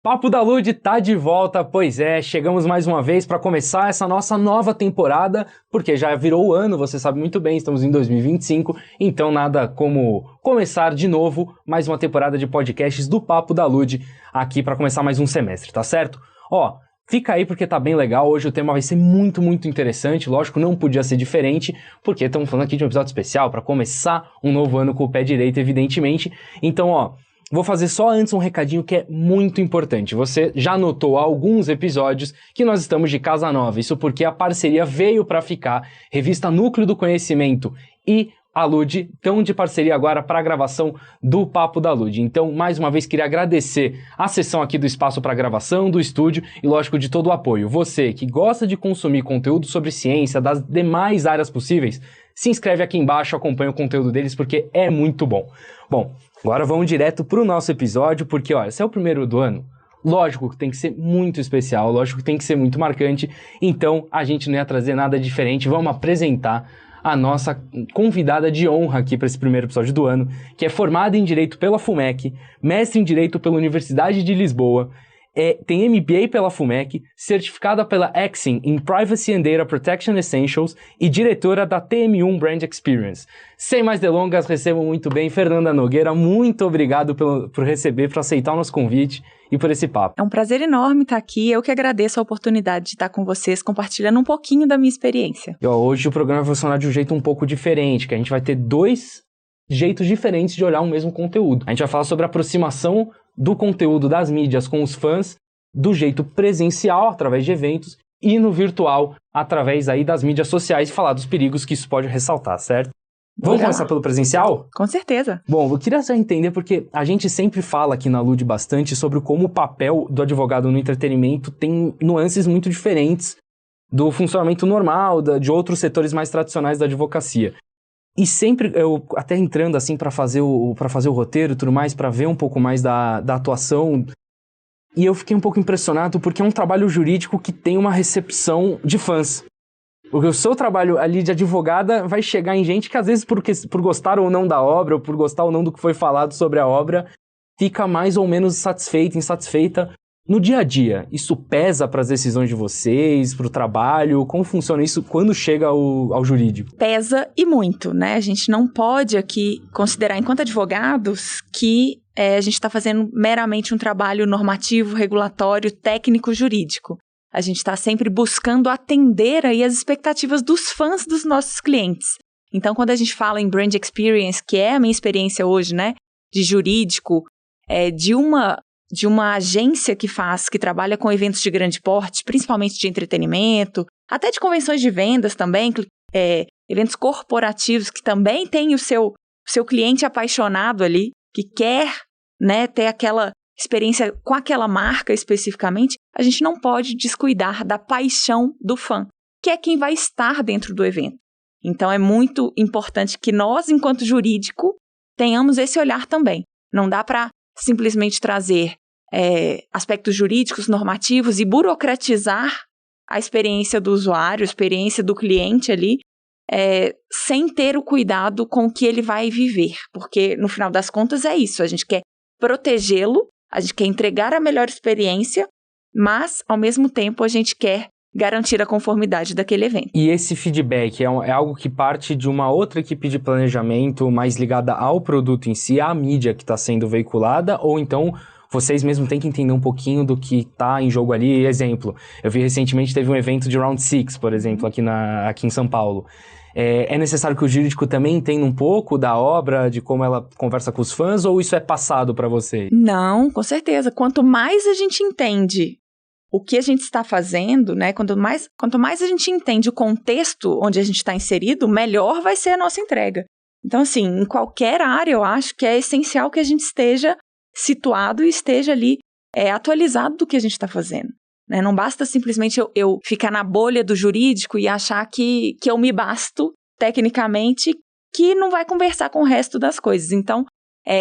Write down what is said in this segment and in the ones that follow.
Papo da Lud tá de volta, pois é, chegamos mais uma vez para começar essa nossa nova temporada, porque já virou o ano, você sabe muito bem, estamos em 2025, então nada como começar de novo mais uma temporada de podcasts do Papo da Lud aqui para começar mais um semestre, tá certo? Ó, fica aí porque tá bem legal, hoje o tema vai ser muito interessante, lógico, não podia ser diferente, porque estamos falando aqui de um episódio especial para começar um novo ano com o pé direito, evidentemente, então ó... Vou fazer só antes um recadinho que é muito importante. Você já notou há alguns episódios que nós estamos de casa nova. Isso porque a parceria veio para ficar. Revista Núcleo do Conhecimento e a Lud estão de parceria agora para a gravação do Papo da Lud. Então, mais uma vez, queria agradecer a sessão aqui do espaço para gravação, do estúdio e, lógico, de todo o apoio. Você que gosta de consumir conteúdo sobre ciência das demais áreas possíveis, se inscreve aqui embaixo, acompanha o conteúdo deles porque é muito bom. Bom, agora vamos direto pro nosso episódio, porque, olha, se é o primeiro do ano, lógico que tem que ser muito especial, lógico que tem que ser muito marcante, então a gente não ia trazer nada diferente, vamos apresentar a nossa convidada de honra aqui para esse primeiro episódio do ano, que é formada em Direito pela FUMEC, mestre em Direito pela Universidade de Lisboa, tem MBA pela FUMEC, certificada pela Exim em Privacy and Data Protection Essentials e diretora da TM1 Brand Experience. Sem mais delongas, recebam muito bem Fernanda Nogueira, muito obrigado por receber, por aceitar o nosso convite e por esse papo. É um prazer enorme estar aqui, eu que agradeço a oportunidade de estar com vocês, compartilhando um pouquinho da minha experiência. E, ó, hoje o programa vai funcionar de um jeito um pouco diferente, que a gente vai ter dois jeitos diferentes de olhar o mesmo conteúdo. A gente vai falar sobre a aproximação do conteúdo das mídias com os fãs, do jeito presencial, através de eventos, e no virtual, através aí das mídias sociais, e falar dos perigos que isso pode ressaltar, certo? Vamos começar pelo presencial? Com certeza. Bom, eu queria só entender, porque a gente sempre fala aqui na Lud bastante sobre como o papel do advogado no entretenimento tem nuances muito diferentes do funcionamento normal, de outros setores mais tradicionais da advocacia. E sempre, eu até entrando assim para fazer o roteiro e tudo mais, para ver um pouco mais da atuação, e eu fiquei um pouco impressionado porque é um trabalho jurídico que tem uma recepção de fãs. Porque o seu trabalho ali de advogada vai chegar em gente que às vezes por gostar ou não da obra, ou por gostar ou não do que foi falado sobre a obra, fica mais ou menos satisfeita, insatisfeita. No dia a dia, isso pesa para as decisões de vocês, para o trabalho? Como funciona isso quando chega ao jurídico? Pesa e muito, né? A gente não pode aqui considerar, enquanto advogados, que a gente está fazendo meramente um trabalho normativo, regulatório, técnico, jurídico. A gente está sempre buscando atender aí as expectativas dos fãs dos nossos clientes. Então, quando a gente fala em brand experience, que é a minha experiência hoje, né, de jurídico, de uma agência que trabalha com eventos de grande porte, principalmente de entretenimento, até de convenções de vendas também, eventos corporativos que também tem o seu cliente apaixonado ali, que quer, né, ter aquela experiência com aquela marca especificamente, a gente não pode descuidar da paixão do fã, que é quem vai estar dentro do evento. Então é muito importante que nós, enquanto jurídico, tenhamos esse olhar também. Não dá para simplesmente trazer aspectos jurídicos, normativos e burocratizar a experiência do usuário, a experiência do cliente ali, sem ter o cuidado com o que ele vai viver. Porque, no final das contas, é isso. A gente quer protegê-lo, a gente quer entregar a melhor experiência, mas, ao mesmo tempo, a gente quer garantir a conformidade daquele evento. E esse feedback é algo que parte de uma outra equipe de planejamento mais ligada ao produto em si, à mídia que está sendo veiculada, ou então vocês mesmos têm que entender um pouquinho do que está em jogo ali? Exemplo, eu vi recentemente, teve um evento de Round 6, por exemplo, aqui em São Paulo. É necessário que o jurídico também entenda um pouco da obra, de como ela conversa com os fãs, ou isso é passado para vocês? Não, com certeza. Quanto mais a gente entende o que a gente está fazendo, né? Quanto mais a gente entende o contexto onde a gente está inserido, melhor vai ser a nossa entrega. Então, assim, em qualquer área, eu acho que é essencial que a gente esteja situado e esteja ali atualizado do que a gente está fazendo. Né? Não basta simplesmente eu ficar na bolha do jurídico e achar que eu me basto tecnicamente, que não vai conversar com o resto das coisas. Então,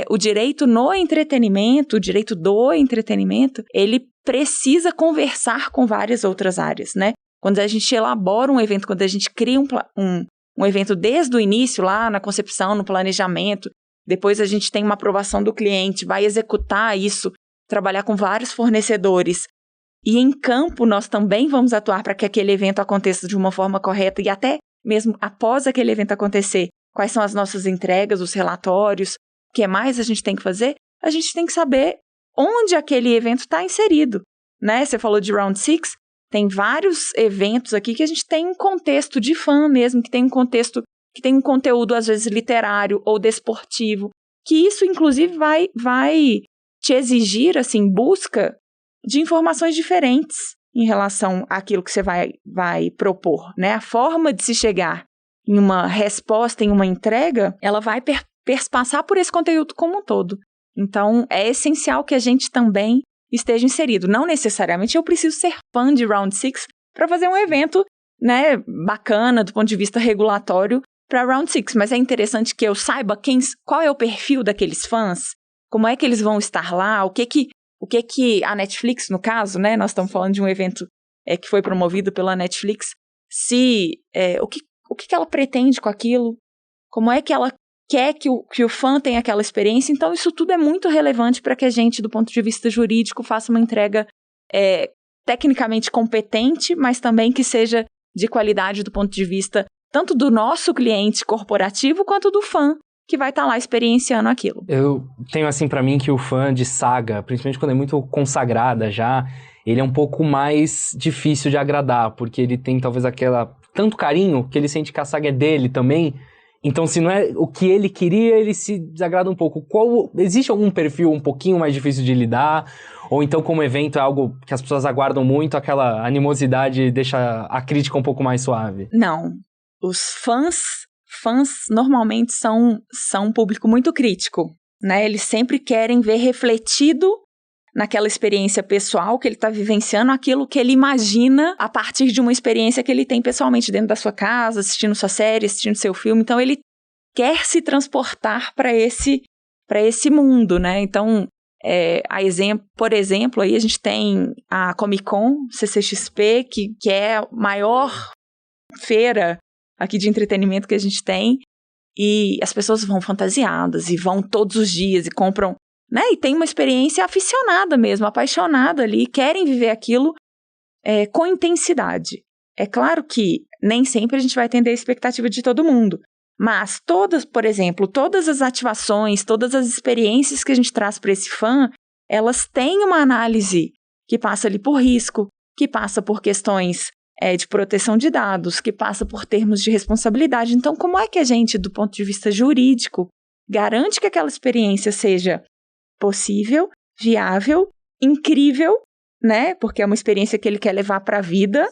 o direito no entretenimento, o direito do entretenimento, ele precisa conversar com várias outras áreas, né? Quando a gente elabora um evento, quando a gente cria um evento desde o início, lá na concepção, no planejamento, depois a gente tem uma aprovação do cliente, vai executar isso trabalhar com vários fornecedores. E em campo nós também vamos atuar para que aquele evento aconteça de uma forma correta e até mesmo após aquele evento acontecer, quais são as nossas entregas, os relatórios, o que mais a gente tem que fazer, a gente tem que saber onde aquele evento está inserido, né? Você falou de Round 6, tem vários eventos aqui que a gente tem um contexto de fã mesmo, que tem um contexto, que tem um conteúdo às vezes literário ou desportivo, que isso inclusive vai te exigir, assim, busca de informações diferentes em relação àquilo que você vai propor, né? A forma de se chegar em uma resposta, em uma entrega, ela vai perspassar por esse conteúdo como um todo. Então, é essencial que a gente também esteja inserido. Não necessariamente eu preciso ser fã de Round 6 para fazer um evento, né, bacana do ponto de vista regulatório para Round 6, mas é interessante que eu saiba qual é o perfil daqueles fãs, como é que eles vão estar lá, o que que a Netflix, no caso, né, nós estamos falando de um evento que foi promovido pela Netflix, o que ela pretende com aquilo, como é que ela quer que o fã tenha aquela experiência. Então isso tudo é muito relevante para que a gente, do ponto de vista jurídico, faça uma entrega tecnicamente competente, mas também que seja de qualidade do ponto de vista tanto do nosso cliente corporativo quanto do fã que vai estar lá experienciando aquilo. Eu tenho assim para mim que o fã de saga, principalmente quando é muito consagrada já, ele é um pouco mais difícil de agradar, porque ele tem talvez tanto carinho que ele sente que a saga é dele também. Então, se não é o que ele queria, ele se desagrada um pouco. Existe algum perfil um pouquinho mais difícil de lidar? Ou então, como evento, é algo que as pessoas aguardam muito, aquela animosidade deixa a crítica um pouco mais suave? Não. Os fãs normalmente são um público muito crítico, né? Eles sempre querem ver refletido naquela experiência pessoal que ele está vivenciando, aquilo que ele imagina a partir de uma experiência que ele tem pessoalmente dentro da sua casa, assistindo sua série, assistindo seu filme. Então, ele quer se transportar para esse mundo, né? Então, por exemplo, aí a gente tem a Comic Con, CCXP, que é a maior feira aqui de entretenimento que a gente tem, e as pessoas vão fantasiadas e vão todos os dias e compram, né? E tem uma experiência aficionada mesmo, apaixonada ali, querem viver aquilo com intensidade. É claro que nem sempre a gente vai atender a expectativa de todo mundo, mas por exemplo, todas as ativações, todas as experiências que a gente traz para esse fã, elas têm uma análise que passa ali por risco, que passa por questões de proteção de dados, que passa por termos de responsabilidade. Então, como é que a gente, do ponto de vista jurídico, garante que aquela experiência seja possível, viável, incrível, né? Porque é uma experiência que ele quer levar para a vida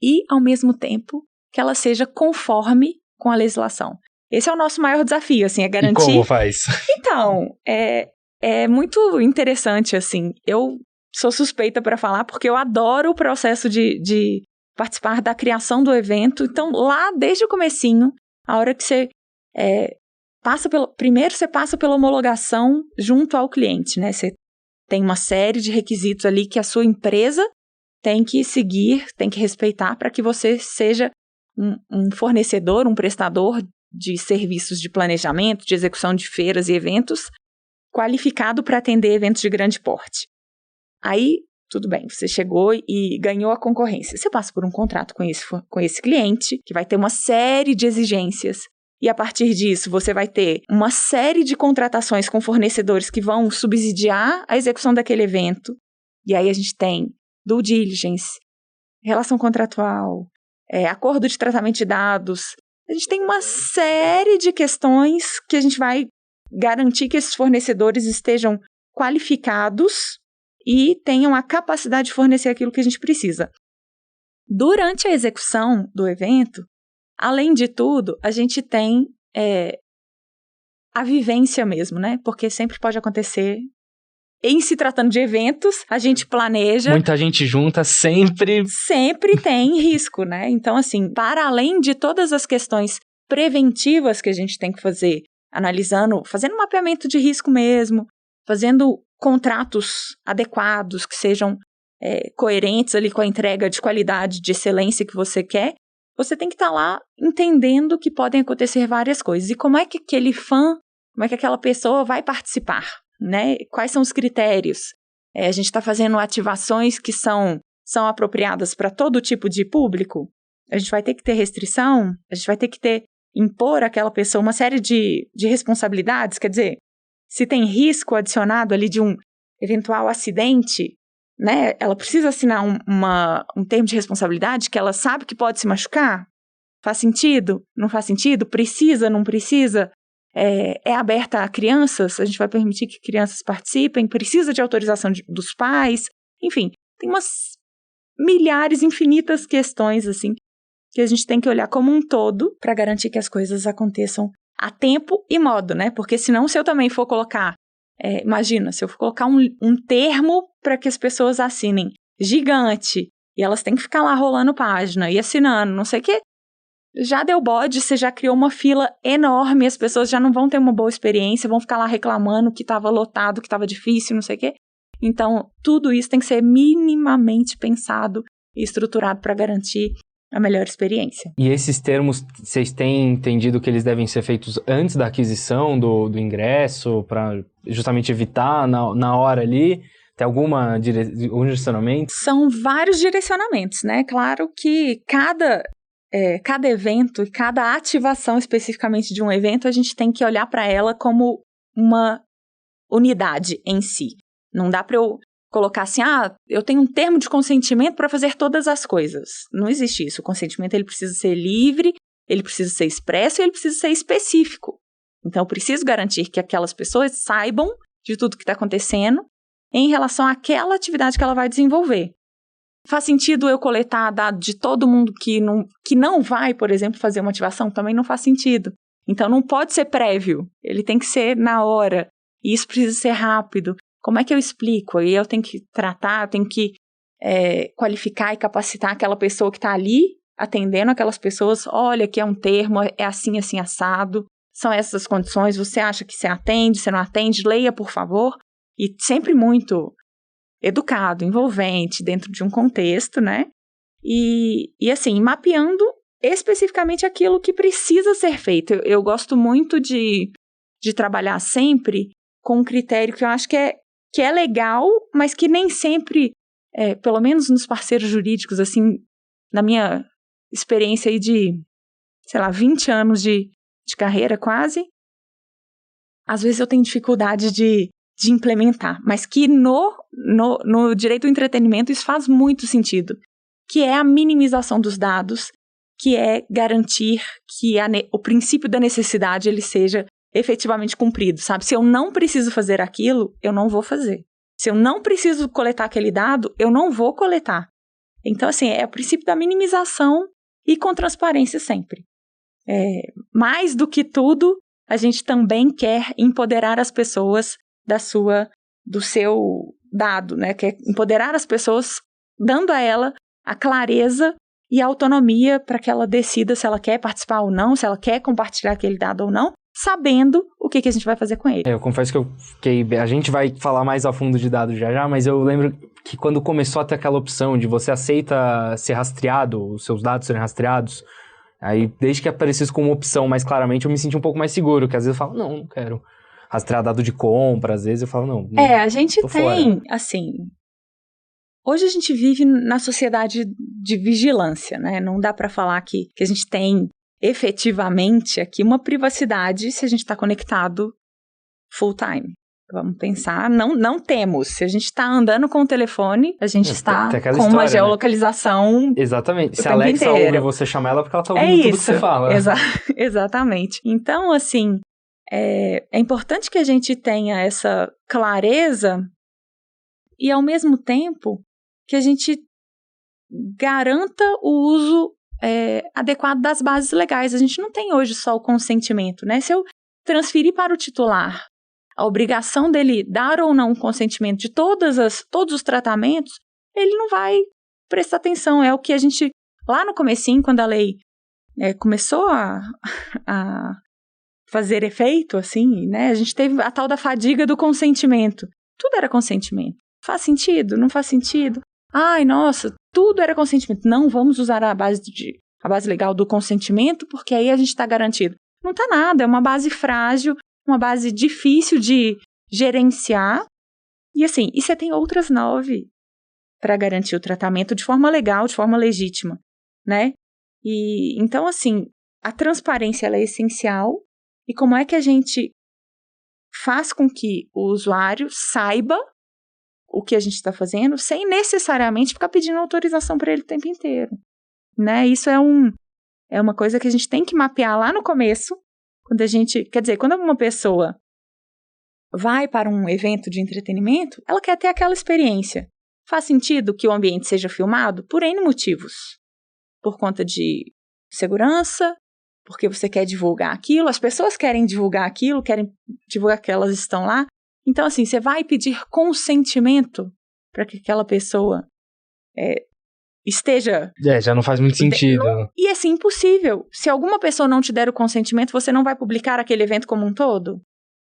e, ao mesmo tempo, que ela seja conforme com a legislação. Esse é o nosso maior desafio, assim, é garantir... E como faz? Então, é muito interessante, assim. Eu sou suspeita para falar, porque eu adoro o processo de participar da criação do evento. Então, lá, desde o comecinho, a hora que você primeiro você passa pela homologação junto ao cliente, né? Você tem uma série de requisitos ali que a sua empresa tem que seguir, tem que respeitar para que você seja um fornecedor, um prestador de serviços de planejamento, de execução de feiras e eventos, qualificado para atender eventos de grande porte. Aí, tudo bem, você chegou e ganhou a concorrência. Você passa por um contrato com esse cliente, que vai ter uma série de exigências. E a partir disso, você vai ter uma série de contratações com fornecedores que vão subsidiar a execução daquele evento. E aí a gente tem due diligence, relação contratual, acordo de tratamento de dados. A gente tem uma série de questões que a gente vai garantir que esses fornecedores estejam qualificados e tenham a capacidade de fornecer aquilo que a gente precisa. Durante a execução do evento, além de tudo, a gente tem a vivência mesmo, né? Porque sempre pode acontecer. Em se tratando de eventos, a gente planeja... Muita gente junta, sempre... Sempre tem risco, né? Então, assim, para além de todas as questões preventivas que a gente tem que fazer, fazendo um mapeamento de risco mesmo, fazendo contratos adequados, que sejam coerentes ali com a entrega de qualidade, de excelência que você quer, você tem que estar lá entendendo que podem acontecer várias coisas. E como é que aquele fã, como é que aquela pessoa vai participar né? Quais são os critérios? A gente está fazendo ativações que são apropriadas para todo tipo de público? A gente vai ter que ter restrição? A gente vai ter que impor àquela pessoa uma série de responsabilidades? Quer dizer, se tem risco adicionado ali de um eventual acidente, né? Ela precisa assinar um termo de responsabilidade que ela sabe que pode se machucar? Faz sentido? Não faz sentido? Precisa? Não precisa? É aberta a crianças? A gente vai permitir que crianças participem? Precisa de autorização dos pais? Enfim, tem umas milhares, infinitas questões, assim, que a gente tem que olhar como um todo para garantir que as coisas aconteçam a tempo e modo, né? Porque senão, se eu também for colocar, imagina, se eu for colocar um termo para que as pessoas assinem gigante, e elas têm que ficar lá rolando página e assinando, não sei o quê, já deu bode, você já criou uma fila enorme, as pessoas já não vão ter uma boa experiência, vão ficar lá reclamando que estava lotado, que estava difícil, não sei o quê. Então, tudo isso tem que ser minimamente pensado e estruturado para garantir a melhor experiência. E esses termos, vocês têm entendido que eles devem ser feitos antes da aquisição do ingresso, para justamente evitar na hora ali? Tem algum direcionamento? São vários direcionamentos, né? Claro que cada evento e cada ativação especificamente de um evento, a gente tem que olhar para ela como uma unidade em si. Não dá para eu colocar assim, eu tenho um termo de consentimento para fazer todas as coisas. Não existe isso. O consentimento ele precisa ser livre, ele precisa ser expresso e ele precisa ser específico. Então, eu preciso garantir que aquelas pessoas saibam de tudo que está acontecendo em relação àquela atividade que ela vai desenvolver. Faz sentido eu coletar dados de todo mundo que não vai, por exemplo, fazer uma ativação? Também não faz sentido. Então, não pode ser prévio. Ele tem que ser na hora. E isso precisa ser rápido. Como é que eu explico? Aí eu tenho que tratar, eu tenho que qualificar e capacitar aquela pessoa que está ali, atendendo aquelas pessoas. Olha, aqui é um termo, é assim, assim, assado. São essas condições. Você acha que você atende, você não atende? Leia, por favor. E sempre muito educado, envolvente, dentro de um contexto, né? E assim, mapeando especificamente aquilo que precisa ser feito. Eu gosto muito de trabalhar sempre com um critério que eu acho que é legal, mas que nem sempre, pelo menos nos parceiros jurídicos, assim, na minha experiência aí de, 20 anos de carreira quase, às vezes eu tenho dificuldade de implementar, mas que no direito do entretenimento isso faz muito sentido, que é a minimização dos dados, que é garantir que o princípio da necessidade ele seja efetivamente cumprido, sabe? Se eu não preciso fazer aquilo, eu não vou fazer. Se eu não preciso coletar aquele dado, eu não vou coletar. Então, assim, é o princípio da minimização e com transparência sempre. Mais do que tudo, a gente também quer empoderar as pessoas do seu dado, né? Quer empoderar as pessoas, dando a ela a clareza e a autonomia para que ela decida se ela quer participar ou não, se ela quer compartilhar aquele dado ou não, sabendo o que a gente vai fazer com ele. Eu confesso que eu fiquei... A gente vai falar mais a fundo de dados já, mas eu lembro que quando começou a ter aquela opção de você aceita ser rastreado, os seus dados serem rastreados, aí desde que apareceu isso como opção mais claramente, eu me senti um pouco mais seguro, que às vezes eu falo, não quero rastrear dado de compra, às vezes eu falo, não. A gente tem, fora. Assim... Hoje a gente vive na sociedade de vigilância, né? Não dá para falar que a gente tem efetivamente aqui uma privacidade se a gente está conectado full time. Vamos pensar, não temos. Se a gente está andando com o telefone, a gente está com uma geolocalização. Né? Exatamente. Se a Alexa ouve você chamar ela porque ela está ouvindo tudo que você fala. Exatamente. Então, assim, é importante que a gente tenha essa clareza e, ao mesmo tempo, que a gente garanta o uso adequado das bases legais. A gente não tem hoje só o consentimento, né? Se eu transferir para o titular a obrigação dele dar ou não o consentimento de todos os tratamentos, ele não vai prestar atenção. É o que a gente, lá no comecinho, quando a lei começou a fazer efeito, assim, né? A gente teve a tal da fadiga do consentimento. Tudo era consentimento. Faz sentido? Não faz sentido? Ai, nossa, tudo era consentimento. Não vamos usar a base legal do consentimento, porque aí a gente está garantido. Não está nada, é uma base frágil, uma base difícil de gerenciar, e assim, e você tem outras 9 para garantir o tratamento de forma legal, de forma legítima, né? E então, assim, a transparência ela é essencial, e como é que a gente faz com que o usuário saiba o que a gente está fazendo, sem necessariamente ficar pedindo autorização para ele o tempo inteiro, né? Isso é uma coisa que a gente tem que mapear lá no começo, quando uma pessoa vai para um evento de entretenimento, ela quer ter aquela experiência. Faz sentido que o ambiente seja filmado? Por N motivos. Por conta de segurança, porque você quer divulgar aquilo, as pessoas querem divulgar aquilo, querem divulgar que elas estão lá. Então, assim, você vai pedir consentimento para que aquela pessoa esteja... Já não faz muito sentido. E é assim, impossível. Se alguma pessoa não te der o consentimento, você não vai publicar aquele evento como um todo,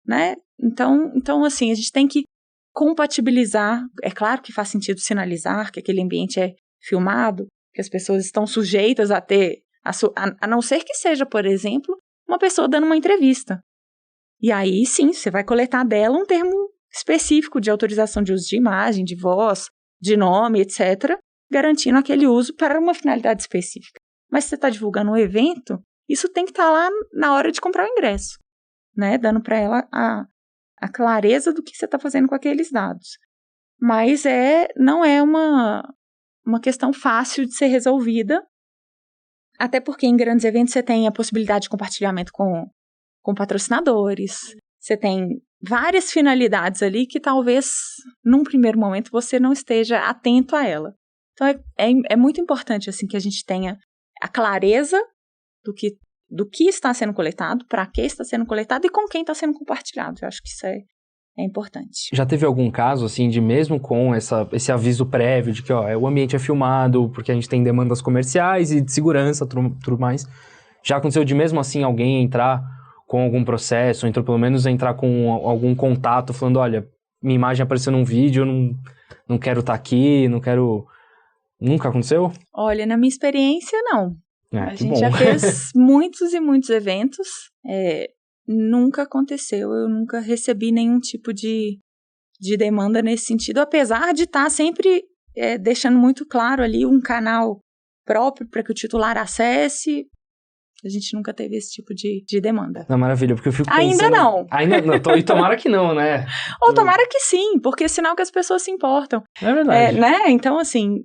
né? Então, assim, a gente tem que compatibilizar. É claro que faz sentido sinalizar que aquele ambiente é filmado, que as pessoas estão sujeitas a ter, a não ser que seja, por exemplo, uma pessoa dando uma entrevista. E aí, sim, você vai coletar dela um termo específico de autorização de uso de imagem, de voz, de nome, etc., garantindo aquele uso para uma finalidade específica. Mas se você está divulgando um evento, isso tem que estar lá na hora de comprar o ingresso, né? Dando para ela a clareza do que você está fazendo com aqueles dados. Mas não é uma questão fácil de ser resolvida, até porque em grandes eventos você tem a possibilidade de compartilhamento com patrocinadores, você tem várias finalidades ali que talvez, num primeiro momento, você não esteja atento a ela. Então, é muito importante assim, que a gente tenha a clareza do que está sendo coletado, para que está sendo coletado e com quem está sendo compartilhado. Eu acho que isso é importante. Já teve algum caso, assim, de mesmo com esse aviso prévio de que o ambiente é filmado porque a gente tem demandas comerciais e de segurança, tudo mais, já aconteceu de mesmo assim alguém entrar com algum processo, ou então pelo menos entrar com algum contato falando, olha, minha imagem apareceu num vídeo, eu não quero estar aqui, não quero... Nunca aconteceu? Olha, na minha experiência, não. A gente bom. já fez muitos e muitos eventos, nunca aconteceu, eu nunca recebi nenhum tipo de demanda nesse sentido, apesar de estar sempre deixando muito claro ali um canal próprio para que o titular acesse. A gente nunca teve esse tipo de demanda. Não, maravilha, porque eu fico pensando... Ainda não. Ainda não, e tomara que não, né? Ou tomara que sim, porque é sinal que as pessoas se importam. É verdade. Né? Então, assim,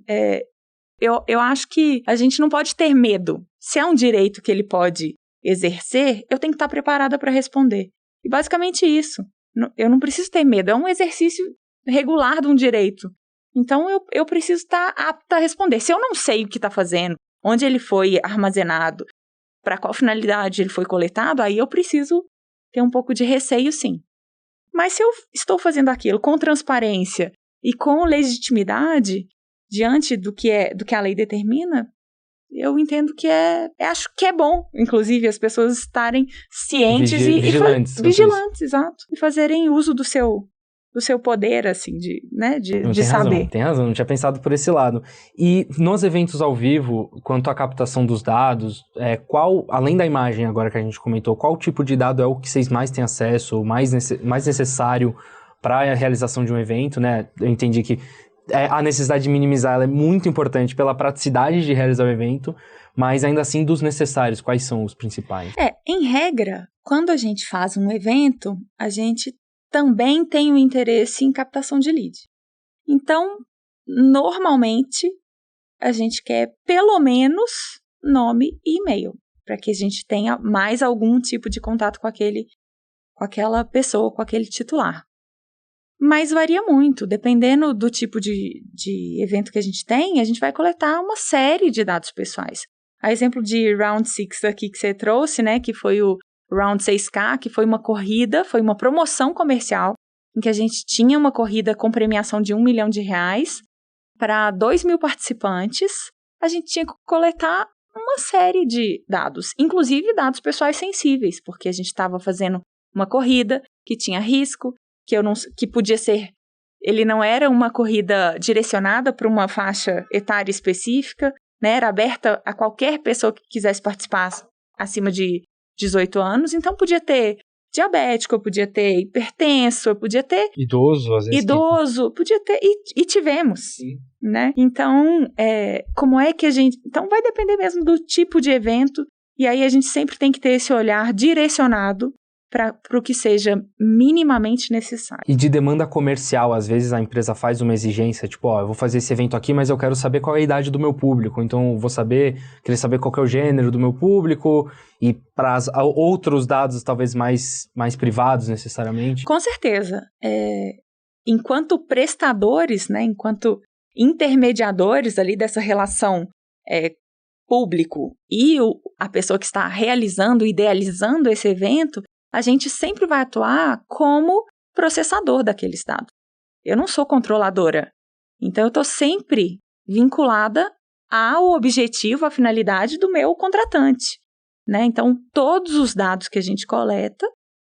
eu acho que a gente não pode ter medo. Se é um direito que ele pode exercer, eu tenho que estar preparada para responder. E basicamente isso. Eu não preciso ter medo, é um exercício regular de um direito. Então, eu preciso estar apta a responder. Se eu não sei o que está fazendo, onde ele foi armazenado, para qual finalidade ele foi coletado, aí eu preciso ter um pouco de receio, sim. Mas se eu estou fazendo aquilo com transparência e com legitimidade, diante do que a lei determina, eu entendo que acho que é bom, inclusive, as pessoas estarem cientes vigilantes, exato, e fazerem uso do seu poder, assim, de saber. Tem razão, não tinha pensado por esse lado. E nos eventos ao vivo, quanto à captação dos dados, além da imagem agora que a gente comentou, qual tipo de dado é o que vocês mais têm acesso, mais necessário para a realização de um evento, né? Eu entendi que a necessidade de minimizar ela é muito importante pela praticidade de realizar o evento, mas ainda assim dos necessários, quais são os principais? Em regra, quando a gente faz um evento, a gente também tem o interesse em captação de lead. Então, normalmente, a gente quer pelo menos nome e e-mail, para que a gente tenha mais algum tipo de contato com aquela pessoa, com aquele titular. Mas varia muito, dependendo do tipo de evento que a gente vai coletar uma série de dados pessoais. A exemplo de Round 6 aqui que você trouxe, né, que foi o Round 6K, que foi uma corrida, foi uma promoção comercial, em que a gente tinha uma corrida com premiação de R$1 milhão para 2.000 participantes. A gente tinha que coletar uma série de dados, inclusive dados pessoais sensíveis, porque a gente estava fazendo uma corrida que tinha risco, que podia ser, ele não era uma corrida direcionada para uma faixa etária específica, né, era aberta a qualquer pessoa que quisesse participar acima de 18 anos, então podia ter diabético, eu podia ter hipertenso, eu podia ter... Idoso, às vezes. Podia ter... E tivemos, Sim. né? Então, como é que a gente... Então, vai depender mesmo do tipo de evento, e aí a gente sempre tem que ter esse olhar direcionado para o que seja minimamente necessário. E de demanda comercial, às vezes a empresa faz uma exigência, tipo, eu vou fazer esse evento aqui, mas eu quero saber qual é a idade do meu público, então eu vou querer saber qual que é o gênero do meu público, e para outros dados talvez mais privados necessariamente. Com certeza. Enquanto prestadores, né, enquanto intermediadores ali dessa relação público e a pessoa que está realizando, idealizando esse evento, a gente sempre vai atuar como processador daqueles dados. Eu não sou controladora. Então, eu estou sempre vinculada ao objetivo, à finalidade do meu contratante, né? Então, todos os dados que a gente coleta,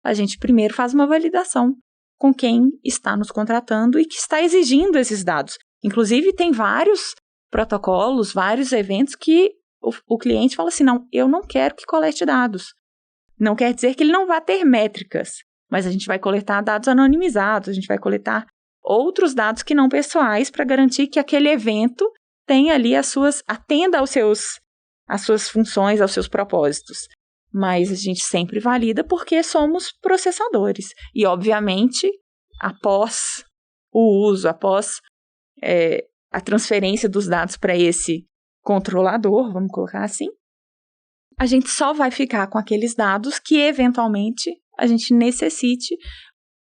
a gente primeiro faz uma validação com quem está nos contratando e que está exigindo esses dados. Inclusive, tem vários protocolos, vários eventos que o cliente fala assim, não, eu não quero que colete dados. Não quer dizer que ele não vá ter métricas, mas a gente vai coletar dados anonimizados, a gente vai coletar outros dados que não pessoais para garantir que aquele evento tenha ali atenda às suas funções, aos seus propósitos. Mas a gente sempre valida porque somos processadores. E, obviamente, após o uso, após a transferência dos dados para esse controlador, vamos colocar assim, a gente só vai ficar com aqueles dados que, eventualmente, a gente necessite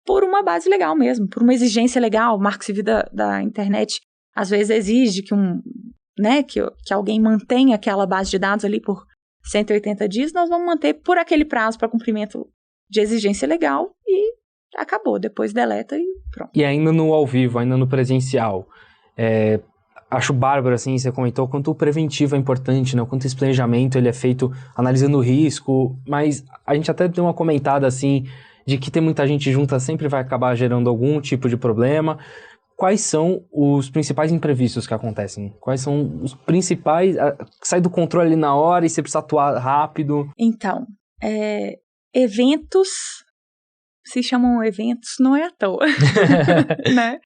por uma base legal mesmo, por uma exigência legal. O Marco Civil da internet, às vezes, exige que alguém mantenha aquela base de dados ali por 180 dias, nós vamos manter por aquele prazo para cumprimento de exigência legal e acabou. Depois deleta e pronto. E ainda no ao vivo, ainda no presencial, acho bárbaro, assim, você comentou o quanto o preventivo é importante, né? O quanto esse planejamento ele é feito analisando o risco, mas a gente até deu uma comentada, assim, de que ter muita gente junta sempre vai acabar gerando algum tipo de problema. Quais são os principais imprevistos que acontecem? Quais são os principais... sai do controle ali na hora e você precisa atuar rápido? Então, eventos se chamam eventos, não é à toa, né?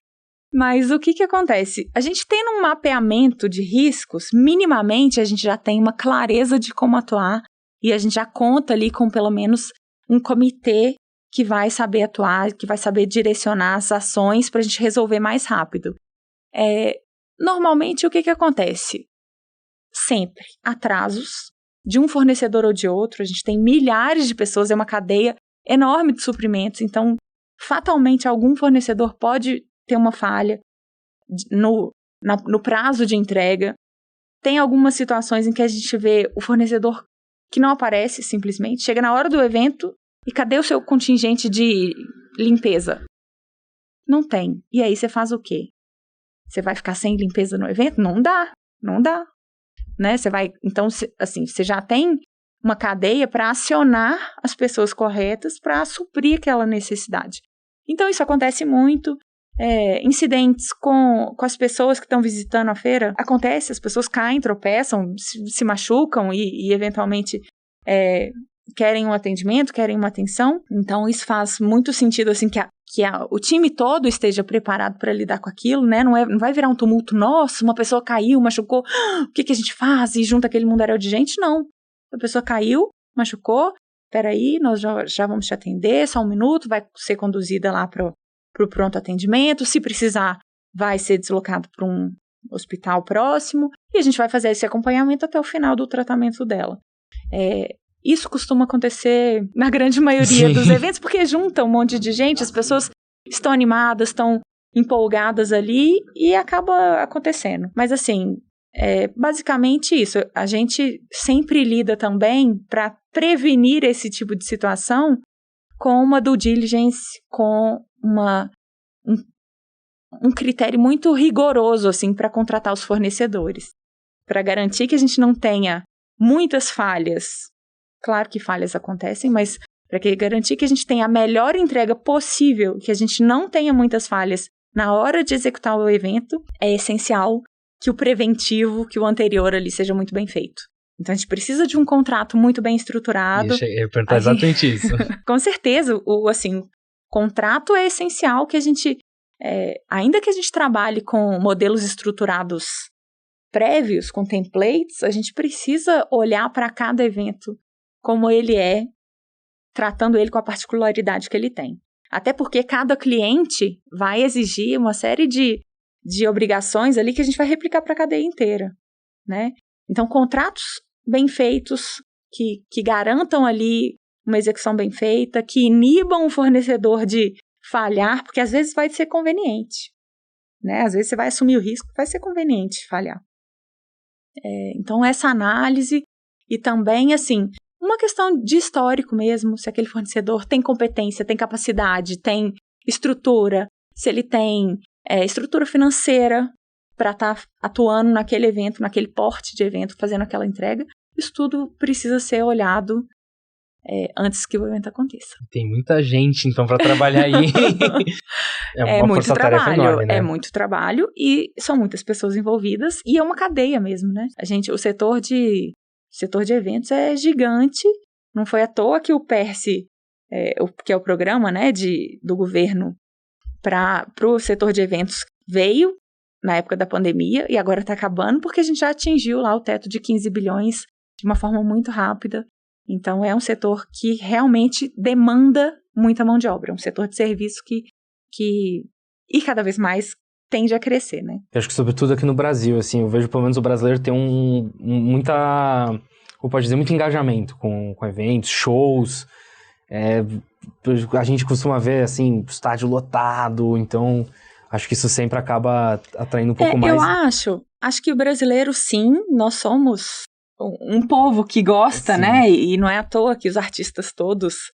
Mas o que acontece? A gente tem um mapeamento de riscos, minimamente a gente já tem uma clareza de como atuar e a gente já conta ali com pelo menos um comitê que vai saber atuar, que vai saber direcionar as ações para a gente resolver mais rápido. Normalmente, o que acontece? Sempre atrasos de um fornecedor ou de outro, a gente tem milhares de pessoas, é uma cadeia enorme de suprimentos, então, fatalmente, algum fornecedor pode ter uma falha no prazo de entrega. Tem algumas situações em que a gente vê o fornecedor que não aparece simplesmente, chega na hora do evento e cadê o seu contingente de limpeza? Não tem. E aí você faz o quê? Você vai ficar sem limpeza no evento? Não dá. Né? Então, assim, você já tem uma cadeia para acionar as pessoas corretas para suprir aquela necessidade. Então, isso acontece muito. Incidentes com as pessoas que estão visitando a feira, acontece, as pessoas caem, tropeçam, se machucam e eventualmente querem um atendimento, querem uma atenção. Então isso faz muito sentido assim, que o time todo esteja preparado para lidar com aquilo, né? Não vai virar um tumulto, nossa, uma pessoa caiu, machucou, o que a gente faz? E junta aquele mundaréu de gente, não. A pessoa caiu, machucou, peraí, nós já vamos te atender, só um minuto, vai ser conduzida lá para o pronto atendimento, se precisar, vai ser deslocado para um hospital próximo, e a gente vai fazer esse acompanhamento até o final do tratamento dela. Isso costuma acontecer na grande maioria dos eventos, porque junta um monte de gente, as pessoas estão animadas, estão empolgadas ali, e acaba acontecendo. Mas assim, basicamente isso, a gente sempre lida também para prevenir esse tipo de situação com uma due diligence, com um critério muito rigoroso assim, para contratar os fornecedores, para garantir que a gente não tenha muitas falhas. Claro que falhas acontecem, mas para garantir que a gente tenha a melhor entrega possível, que a gente não tenha muitas falhas na hora de executar o evento, é essencial que o preventivo, que o anterior ali seja muito bem feito. Então, a gente precisa de um contrato muito bem estruturado. Eu ia perguntar exatamente isso. Com certeza, contrato é essencial que a gente, ainda que a gente trabalhe com modelos estruturados prévios, com templates, a gente precisa olhar para cada evento como ele é, tratando ele com a particularidade que ele tem. Até porque cada cliente vai exigir uma série de obrigações ali que a gente vai replicar para a cadeia inteira, né? Então, contratos bem feitos, que garantam ali uma execução bem feita, que inibam o fornecedor de falhar, porque às vezes vai ser conveniente, né? Às vezes você vai assumir o risco, vai ser conveniente falhar. Então, essa análise e também, assim, uma questão de histórico mesmo, se aquele fornecedor tem competência, tem capacidade, tem estrutura, se ele tem estrutura financeira para estar atuando naquele evento, naquele porte de evento, fazendo aquela entrega, isso tudo precisa ser olhado antes que o evento aconteça. Tem muita gente, então, para trabalhar aí. É muito trabalho, enorme, né? É muito trabalho e são muitas pessoas envolvidas e é uma cadeia mesmo, né? O setor de eventos é gigante, não foi à toa que o PERSE, que é o programa, né, do governo para o setor de eventos, veio na época da pandemia e agora está acabando porque a gente já atingiu lá o teto de 15 bilhões de uma forma muito rápida. Então, é um setor que realmente demanda muita mão de obra, é um setor de serviço que e cada vez mais tende a crescer, né? Eu acho que sobretudo aqui no Brasil, assim, eu vejo pelo menos o brasileiro ter muito engajamento com eventos, shows. A gente costuma ver, assim, estádio lotado, então acho que isso sempre acaba atraindo um pouco mais. Eu acho que o brasileiro, sim, nós somos um povo que gosta, né? E não é à toa que os artistas todos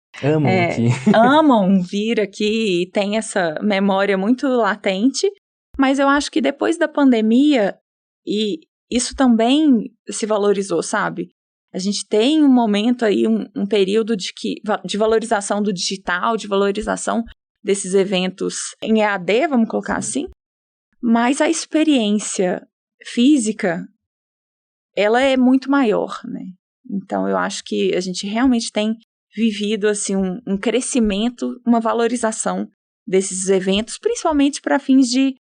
amam vir aqui e tem essa memória muito latente. Mas eu acho que depois da pandemia, e isso também se valorizou, sabe? A gente tem um momento aí, um período de valorização do digital, de valorização desses eventos em EAD, vamos colocar assim. Mas a experiência física, ela é muito maior, né? Então, eu acho que a gente realmente tem vivido, assim, um crescimento, uma valorização desses eventos, principalmente para fins de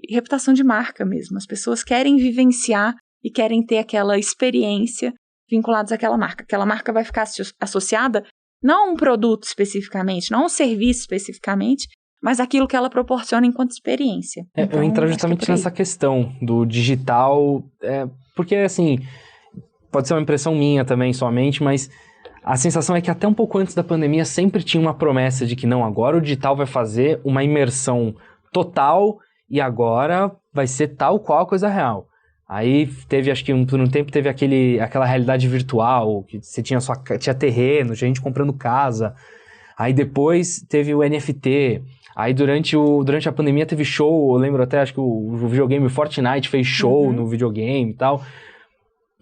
reputação de marca mesmo. As pessoas querem vivenciar e querem ter aquela experiência vinculadas àquela marca. Aquela marca vai ficar associada não a um produto especificamente, não a um serviço especificamente, mas aquilo que ela proporciona enquanto experiência. Então, eu entro justamente nessa questão do digital, porque, assim, pode ser uma impressão minha também, somente, mas a sensação é que até um pouco antes da pandemia sempre tinha uma promessa de que não, agora o digital vai fazer uma imersão total e agora vai ser tal qual a coisa real. Aí teve, acho que por um tempo teve aquela realidade virtual, que você tinha terreno, tinha gente comprando casa. Aí depois teve o NFT. Aí durante a pandemia teve show, eu lembro até, acho que o videogame Fortnite fez show no videogame e tal.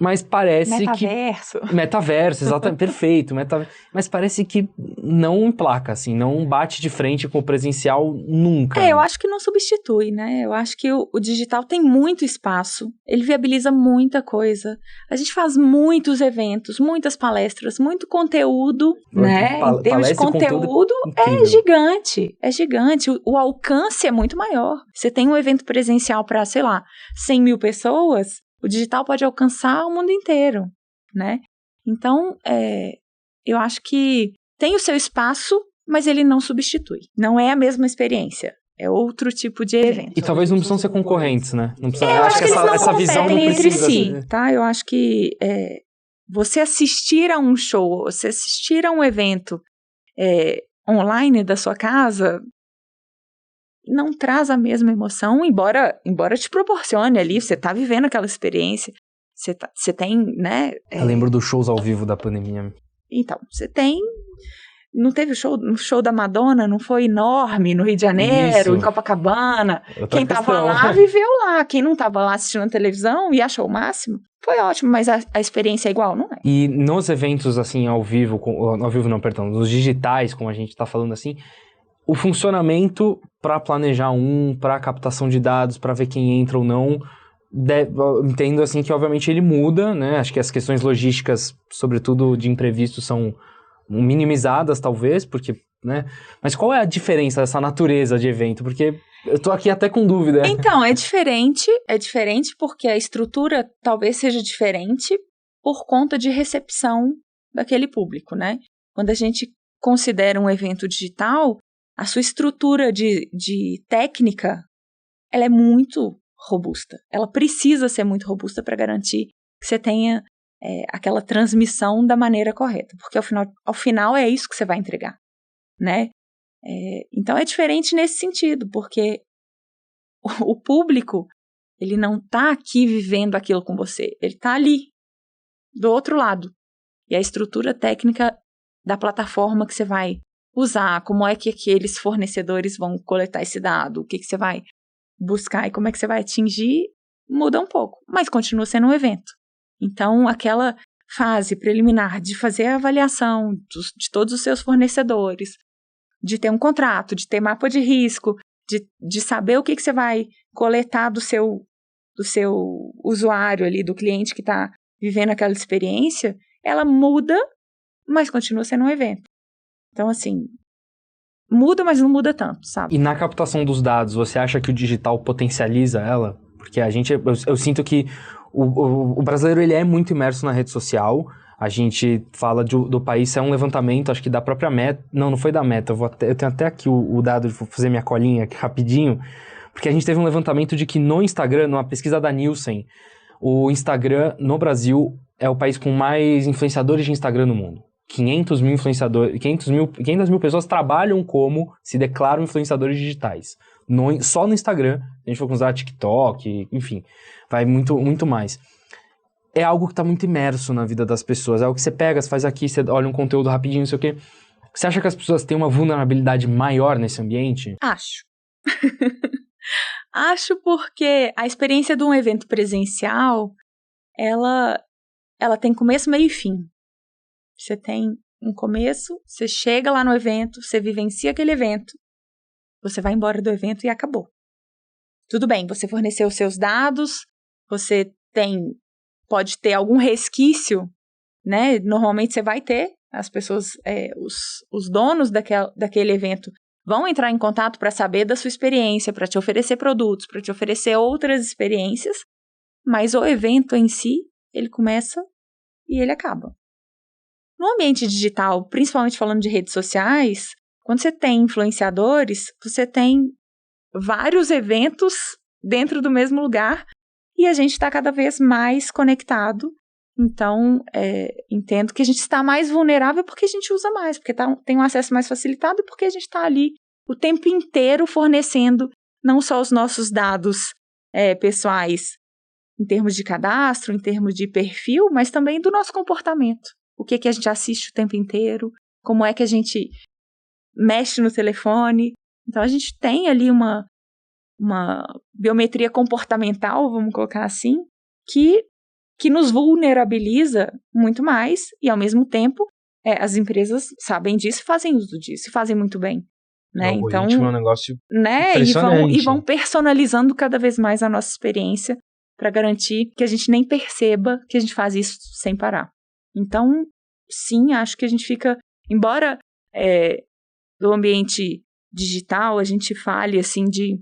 Mas parece Metaverso, exatamente, perfeito. Mas parece que não emplaca, assim, não bate de frente com o presencial nunca. Eu acho que não substitui, né? Eu acho que o digital tem muito espaço, ele viabiliza muita coisa. A gente faz muitos eventos, muitas palestras, muito conteúdo, né? Em termos de conteúdo, é gigante. O alcance é muito maior. Você tem um evento presencial para, 100 mil pessoas, o digital pode alcançar o mundo inteiro, né? Então, eu acho que tem o seu espaço, mas ele não substitui. Não é a mesma experiência. É outro tipo de evento. E talvez não precisam ser concorrentes, né? Não precisa, eu acho que essa visão não entre precisa. Si, tá? Eu acho que você assistir a um show, você assistir a um evento online da sua casa não traz a mesma emoção, embora te proporcione ali, você tá vivendo aquela experiência, você tem, né? Eu lembro dos shows ao vivo da pandemia. Então, você tem... Não teve o show da Madonna, não foi enorme no Rio de Janeiro, em Copacabana. Quem tava lá, viveu lá. Quem não tava lá assistindo a televisão e achou o máximo, foi ótimo, mas a experiência é igual, não é? E nos eventos, assim, ao vivo não, nos digitais, como a gente tá falando assim, o funcionamento para planejar para captação de dados, para ver quem entra ou não, eu entendo assim que obviamente ele muda, né? Acho que as questões logísticas, sobretudo de imprevisto, são minimizadas talvez, porque, né? Mas qual é a diferença dessa natureza de evento? Porque eu tô aqui até com dúvida. Então, é diferente porque a estrutura talvez seja diferente por conta de recepção daquele público, né? Quando a gente considera um evento digital, a sua estrutura de técnica, ela é muito robusta. Ela precisa ser muito robusta para garantir que você tenha aquela transmissão da maneira correta, porque ao final é isso que você vai entregar, né? Então é diferente nesse sentido, porque o público, ele não está aqui vivendo aquilo com você, ele está ali, do outro lado. E a estrutura técnica da plataforma que você vai usar, como é que aqueles fornecedores vão coletar esse dado, o que você vai buscar e como é que você vai atingir, muda um pouco, mas continua sendo um evento. Então, aquela fase preliminar de fazer a avaliação de todos os seus fornecedores, de ter um contrato, de ter mapa de risco, de saber o que você vai coletar do seu usuário ali, do cliente que está vivendo aquela experiência, ela muda, mas continua sendo um evento. Então, assim, muda, mas não muda tanto, sabe? E na captação dos dados, você acha que o digital potencializa ela? Porque eu sinto que o brasileiro, ele é muito imerso na rede social. A gente fala do país, é um levantamento, acho que da própria Meta. Não foi da Meta, eu tenho até aqui o dado, vou fazer minha colinha aqui rapidinho. Porque a gente teve um levantamento de que no Instagram, numa pesquisa da Nielsen, o Instagram no Brasil é o país com mais influenciadores de Instagram no mundo. 500 mil influenciadores, 500 mil pessoas trabalham como, se declaram influenciadores digitais. Só no Instagram, a gente for considerar TikTok, enfim, vai muito, muito mais. É algo que está muito imerso na vida das pessoas. É algo que você pega, você faz aqui, você olha um conteúdo rapidinho, não sei o quê. Você acha que as pessoas têm uma vulnerabilidade maior nesse ambiente? Acho. Acho porque a experiência de um evento presencial, ela tem começo, meio e fim. Você tem um começo, você chega lá no evento, você vivencia aquele evento, você vai embora do evento e acabou. Tudo bem, você forneceu os seus dados, você pode ter algum resquício, né? Normalmente você vai ter, as pessoas, os donos daquele evento vão entrar em contato para saber da sua experiência, para te oferecer produtos, para te oferecer outras experiências, mas o evento em si, ele começa e ele acaba. No ambiente digital, principalmente falando de redes sociais, quando você tem influenciadores, você tem vários eventos dentro do mesmo lugar e a gente está cada vez mais conectado. Então, entendo que a gente está mais vulnerável porque a gente usa mais, porque tem um acesso mais facilitado e porque a gente está ali o tempo inteiro fornecendo não só os nossos dados pessoais em termos de cadastro, em termos de perfil, mas também do nosso comportamento. O que a gente assiste o tempo inteiro, como é que a gente mexe no telefone. Então, a gente tem ali uma biometria comportamental, vamos colocar assim, que nos vulnerabiliza muito mais e, ao mesmo tempo, as empresas sabem disso e fazem uso disso, e fazem muito bem. Né? O então, íntimo é um negócio impressionante. E vão personalizando cada vez mais a nossa experiência para garantir que a gente nem perceba que a gente faz isso sem parar. Então, sim, acho que a gente fica, embora do ambiente digital a gente fale assim de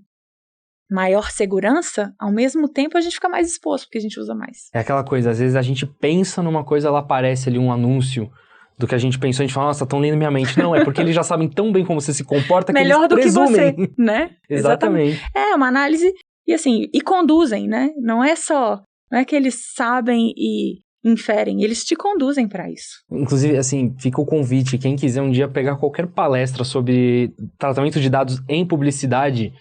maior segurança, ao mesmo tempo a gente fica mais exposto, porque a gente usa mais. É aquela coisa, às vezes a gente pensa numa coisa, ela aparece ali um anúncio do que a gente pensou, a gente fala, nossa, tão lendo minha mente. Não, é porque eles já sabem tão bem como você se comporta que melhor eles presumem. Do que você, né? Exatamente. Uma análise, e assim, e conduzem, né? Não é que eles sabem e inferem, eles te conduzem para isso. Inclusive, assim, fica o convite, quem quiser um dia pegar qualquer palestra sobre tratamento de dados em publicidade,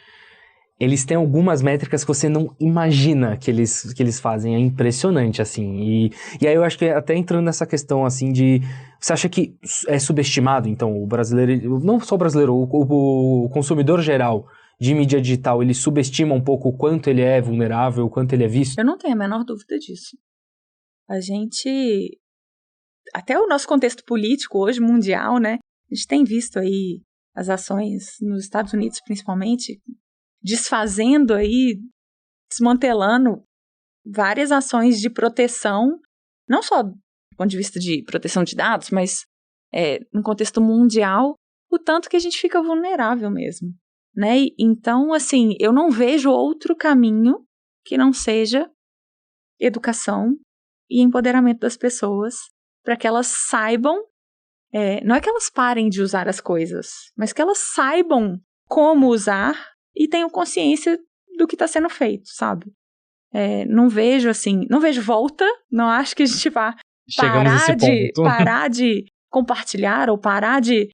eles têm algumas métricas que você não imagina que eles fazem. É impressionante, assim. E aí eu acho que até entrando nessa questão, assim, de... Você acha que é subestimado, então, o brasileiro... Não só o brasileiro, o consumidor geral de mídia digital, ele subestima um pouco o quanto ele é vulnerável, o quanto ele é visto? Eu não tenho a menor dúvida disso. A gente... Até o nosso contexto político hoje, mundial, né? A gente tem visto aí as ações nos Estados Unidos, principalmente, desfazendo aí, desmantelando várias ações de proteção, não só do ponto de vista de proteção de dados, mas no contexto mundial, o tanto que a gente fica vulnerável mesmo, né? Então, assim, eu não vejo outro caminho que não seja educação e empoderamento das pessoas para que elas saibam, não é que elas parem de usar as coisas, mas que elas saibam como usar e tenham consciência do que está sendo feito, sabe? Não vejo volta, não acho que a gente vá parar de compartilhar ou parar de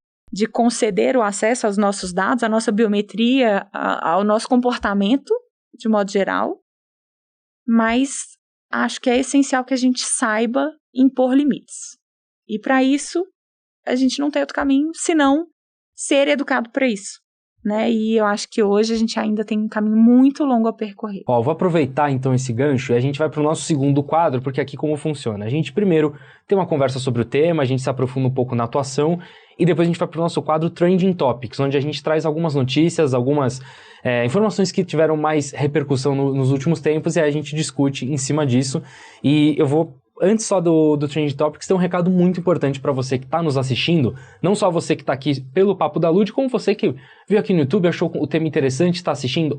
conceder o acesso aos nossos dados, à nossa biometria, ao nosso comportamento, de modo geral, mas acho que é essencial que a gente saiba impor limites. E para isso, a gente não tem outro caminho, senão ser educado para isso, né? E eu acho que hoje a gente ainda tem um caminho muito longo a percorrer. Vou aproveitar então esse gancho e a gente vai para o nosso segundo quadro, porque aqui como funciona? A gente primeiro tem uma conversa sobre o tema, a gente se aprofunda um pouco na atuação e depois a gente vai para o nosso quadro Trending Topics, onde a gente traz algumas notícias, algumas informações que tiveram mais repercussão nos últimos tempos e aí a gente discute em cima disso. E eu vou, antes só do Trending Topics, tem um recado muito importante para você que está nos assistindo, não só você que está aqui pelo Papo da Lud, como você que viu aqui no YouTube, achou o tema interessante, está assistindo,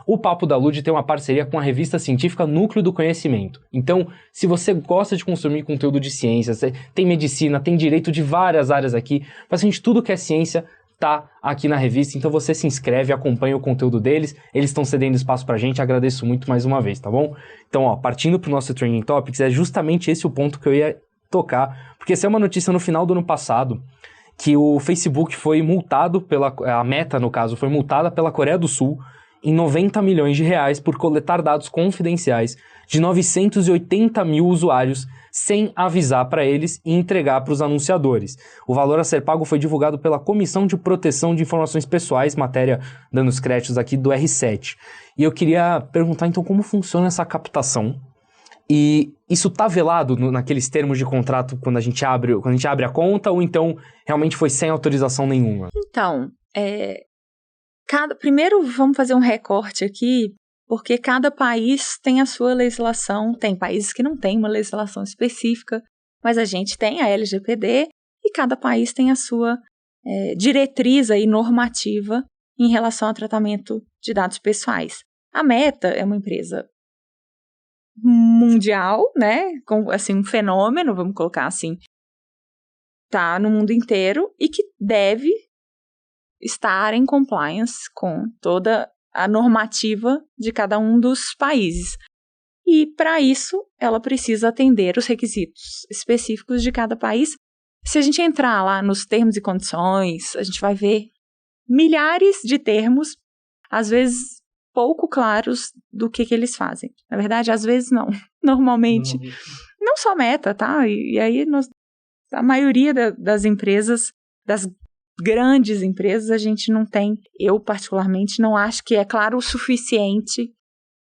o Papo da Lud tem uma parceria com a revista científica Núcleo do Conhecimento. Então, se você gosta de consumir conteúdo de ciências, tem medicina, tem direito de várias áreas aqui, basicamente tudo que é ciência tá aqui na revista, então você se inscreve, acompanha o conteúdo deles, eles estão cedendo espaço pra gente, agradeço muito mais uma vez, tá bom? Então, partindo pro nosso Trending Topics, é justamente esse o ponto que eu ia tocar, porque essa é uma notícia no final do ano passado, que o Facebook foi multado a Meta, no caso, foi multada pela Coreia do Sul em 90 milhões de reais por coletar dados confidenciais de 980 mil usuários sem avisar para eles e entregar para os anunciadores. O valor a ser pago foi divulgado pela Comissão de Proteção de Informações Pessoais, matéria dando os créditos aqui do R7. E eu queria perguntar então como funciona essa captação. E isso está velado naqueles termos de contrato quando a gente abre a conta, ou então realmente foi sem autorização nenhuma? Então, primeiro vamos fazer um recorte aqui, porque cada país tem a sua legislação, tem países que não têm uma legislação específica, mas a gente tem a LGPD e cada país tem a sua diretriz aí normativa em relação ao tratamento de dados pessoais. A Meta é uma empresa mundial, né, com assim, um fenômeno, vamos colocar assim, tá no mundo inteiro e que deve estar em compliance com toda a normativa de cada um dos países. E, para isso, ela precisa atender os requisitos específicos de cada país. Se a gente entrar lá nos termos e condições, a gente vai ver milhares de termos, às vezes pouco claros do que eles fazem. Na verdade, às vezes não. Normalmente, não só Meta, tá? E aí, a maioria das empresas, das grandes empresas, a gente não tem, eu particularmente não acho que é claro o suficiente